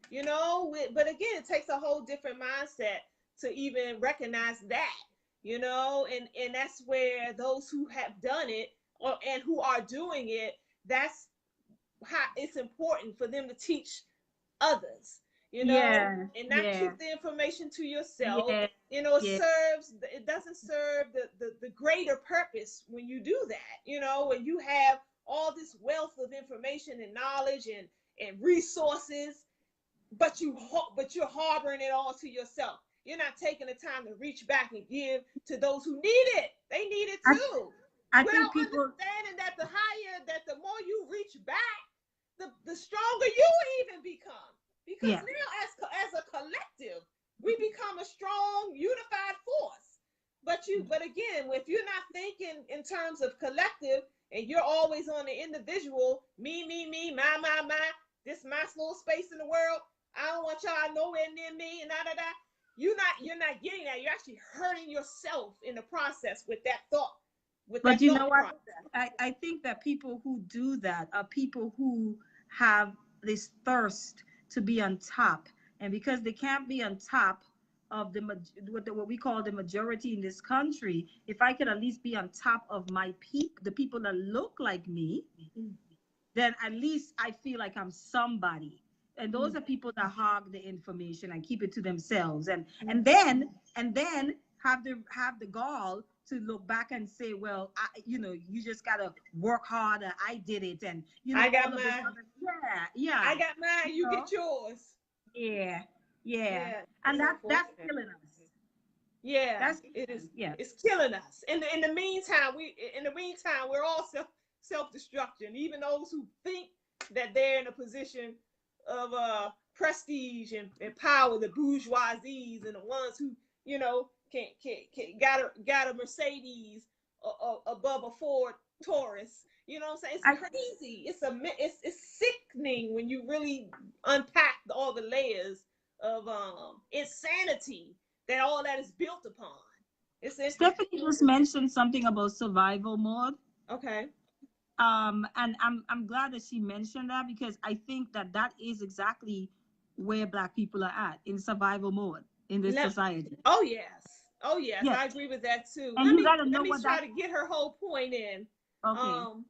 A: you know. But again, it takes a whole different mindset to even recognize that, you know, and that's where those who have done it and who are doing it, that's how it's important for them to teach others, you know,
B: Yeah,
A: and not
B: yeah,
A: keep the information to yourself.
B: yeah,
A: You know,
B: yeah,
A: it doesn't serve the greater purpose when you do that, you know, when you have all this wealth of information and knowledge and resources, but you're harboring it all to yourself. You're not taking the time to reach back and give to those who need it. They need it
B: I,
A: too.
B: I think
A: Without
B: people,
A: understanding that the more you reach back, the stronger you even become. Because
B: yeah,
A: now, as a collective, we become a strong, unified force. But again, if you're not thinking in terms of collective, and you're always on the individual, me, my, this my little space in the world. I don't want y'all nowhere near me, and da. You're not getting that. You're actually hurting yourself in the process with that thought,
B: but you know what?
A: process.
B: I think that people who do that are people who have this thirst to be on top. And because they can't be on top of what we call the majority in this country, if I could at least be on top of my the people that look like me, then at least I feel like I'm somebody. And those are people that hog the information and keep it to themselves, and then have the gall to look back and say, well, you just gotta work harder. I did it, and
A: I got
B: all of this
A: mine.
B: other, yeah,
A: I got mine. You get yours.
B: yeah, yeah,
A: Yeah,
B: and
A: it's
B: that's
A: unfortunate.
B: killing us.
A: Yeah,
B: That's
A: it is.
B: yeah.
A: It's killing us. In the meantime, we're all self-destruction. Even those who think that they're in a position of prestige and power, the bourgeoisies and the ones who, you know, can got a Mercedes above a Ford Taurus. You know what I'm saying? It's crazy. It's sickening when you really unpack all the layers of insanity that all that is built upon. It's interesting.
B: Stephanie just mentioned something about survival mode.
A: Okay.
B: And I'm glad that she mentioned that, because I think that is exactly where Black people are at, in survival mode in this
A: Let,
B: society.
A: oh yes. Oh yes,
B: Yes,
A: I agree with that too.
B: and you gotta
A: Let
B: know
A: me
B: what
A: try
B: that.
A: to get her whole point in.
B: Okay,
A: Um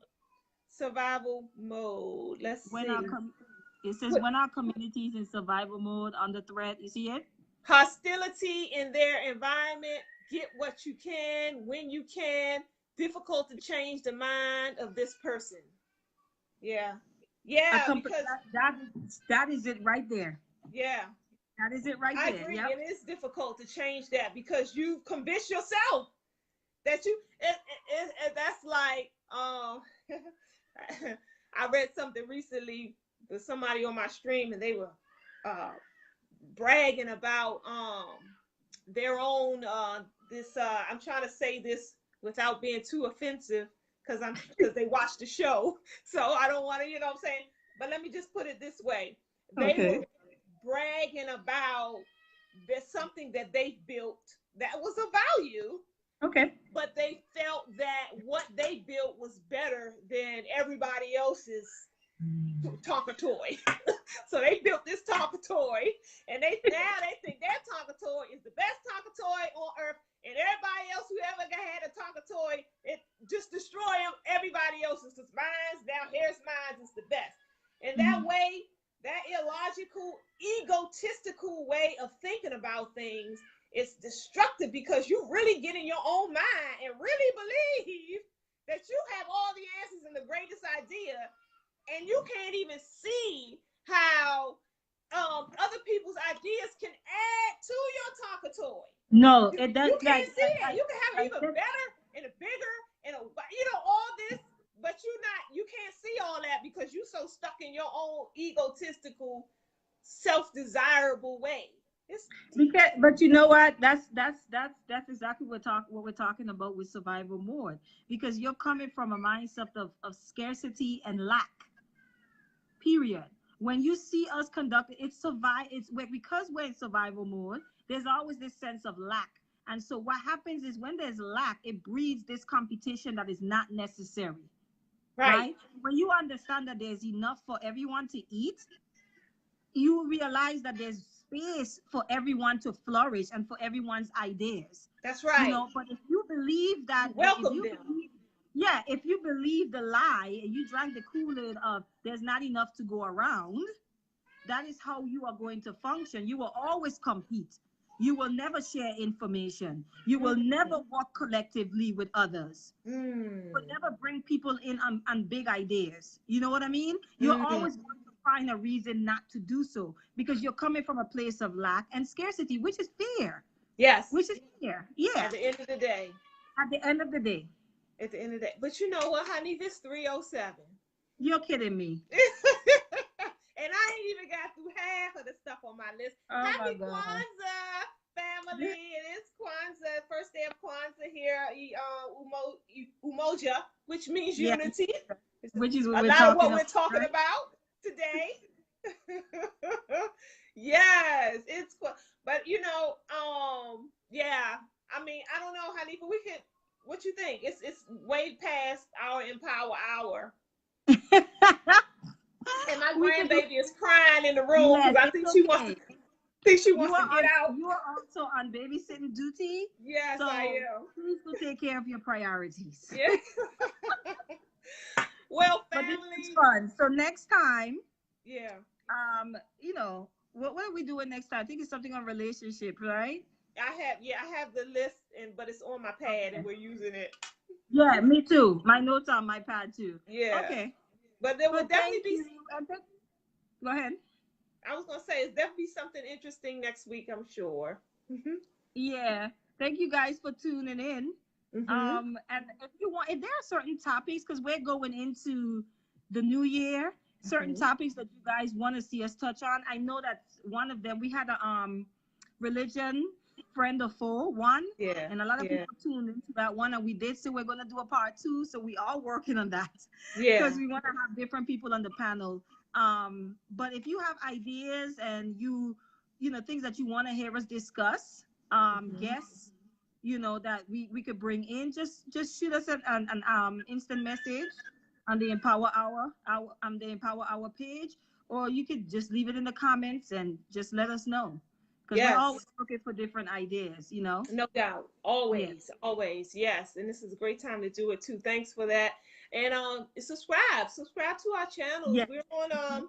A: Survival mode. Let's
B: when
A: see.
B: it says
A: What
B: when our communities in survival mode under threat. You see it?
A: hostility in their environment, get what you can when you can, difficult to change the mind of this person. Yeah. Yeah, because
B: That is it right there.
A: yeah,
B: That is it right
A: I
B: there.
A: agree.
B: Yep.
A: It is difficult to change that because you've convinced yourself that that's like I read something recently with somebody on my stream, and they were uh bragging about their own this I'm trying to say this without being too offensive because they watched the show, so I don't want to, you know what I'm saying, but let me just put it this way. They
B: Okay.
A: were bragging about there's something that they built that was of value,
B: Okay.
A: but they felt that what they built was better than everybody else's Tonka toy. So they built this Tonka toy, and now they think their Tonka toy is the best Tonka toy on earth, and everybody else who ever had a Tonka toy, it just destroy them. Everybody else's is mine's. Now here's mine is the best. And that way, that illogical, egotistical way of thinking about things is destructive, because you really get in your own mind and really believe that you have all the answers and the greatest idea, and you can't even see how other people's ideas can add to your Tonka toy.
B: No, it does.
A: You can't see that. You can have it even better and a bigger and all this, but you can't see all that because you're so stuck in your own egotistical, self-desirable way.
B: But you know what? That's exactly what we're talking about with survival mode, because you're coming from a mindset of scarcity and lack. Period. When you see us conduct because we're in survival mode, there's always this sense of lack. And so what happens is, when there's lack, it breeds this competition that is not necessary. Right? When you understand that there's enough for everyone to eat, you realize that there's space for everyone to flourish and for everyone's ideas.
A: That's right.
B: You know, but if you believe that,
A: welcome them.
B: if you believe the lie and you drank the Kool-Aid of there's not enough to go around, that is how you are going to function. You will always compete. You will never share information. You will never work collectively with others. You will never bring people in on big ideas. You know what I mean? You're always going to find a reason not to do so because you're coming from a place of lack and scarcity, which is fear.
A: Yes.
B: Which is fear. Yeah.
A: At the end of the day.
B: At the end of the day.
A: At the end of the day. But you know what, honey? This 3:07.
B: You're kidding me.
A: And I ain't even got through half of the stuff on my list.
B: Oh
A: Happy Kwanzaa, family. It is Kwanzaa, first day of Kwanzaa here, Umoja, which means unity.
B: Which is what
A: a lot of what we're talking about today. Yes, it's cool. But you know, yeah. I mean, I don't know, honey, but we can. What you think? It's way past our Empower Hour. And my grandbaby is crying in the room because I think she wants to get out.
B: You are also on babysitting duty.
A: Yes, so I am.
B: Please go take care of your priorities.
A: Yeah. Well, family.
B: But this is fun. So next time,
A: yeah.
B: You know, what are we doing next time? I think it's something on relationship, right?
A: I have the list, but it's on my pad and we're using it.
B: Yeah, me too. My notes are on my pad too.
A: Yeah.
B: Okay.
A: But there will definitely be.
B: Go ahead.
A: I was gonna say it's definitely something interesting next week, I'm sure.
B: Yeah. Thank you guys for tuning in. And if there are certain topics, because we're going into the new year, certain topics that you guys want to see us touch on. I know that one of them we had a religion friend or foe one, and a lot of people tuned into that one, and we did say we're gonna do a part 2, so we are working on that because we want to have different people on the panel. But if you have ideas and you know things that you want to hear us discuss, guests, you know that we could bring in, just shoot us an instant message on the Empower Hour page, or you could just leave it in the comments and just let us know. Because we're always looking for different ideas, you know?
A: No doubt. Always, always. Yes. And this is a great time to do it too. Thanks for that. And subscribe to our channel. Yes. We're on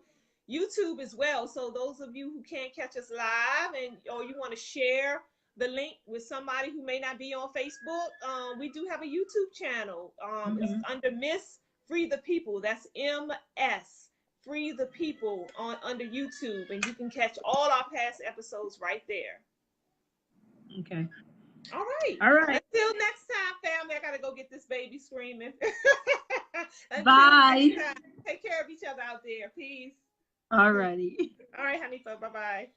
A: YouTube as well. So those of you who can't catch us live or you want to share the link with somebody who may not be on Facebook, we do have a YouTube channel. It's under Miss Free the People. That's MS. Free the People under YouTube, and you can catch all our past episodes right there.
B: Okay.
A: All right. Until next time, family. I gotta go get this baby screaming.
B: Bye.
A: Take care of each other out there. Peace.
B: All righty.
A: All right, Hanifa. Bye-bye.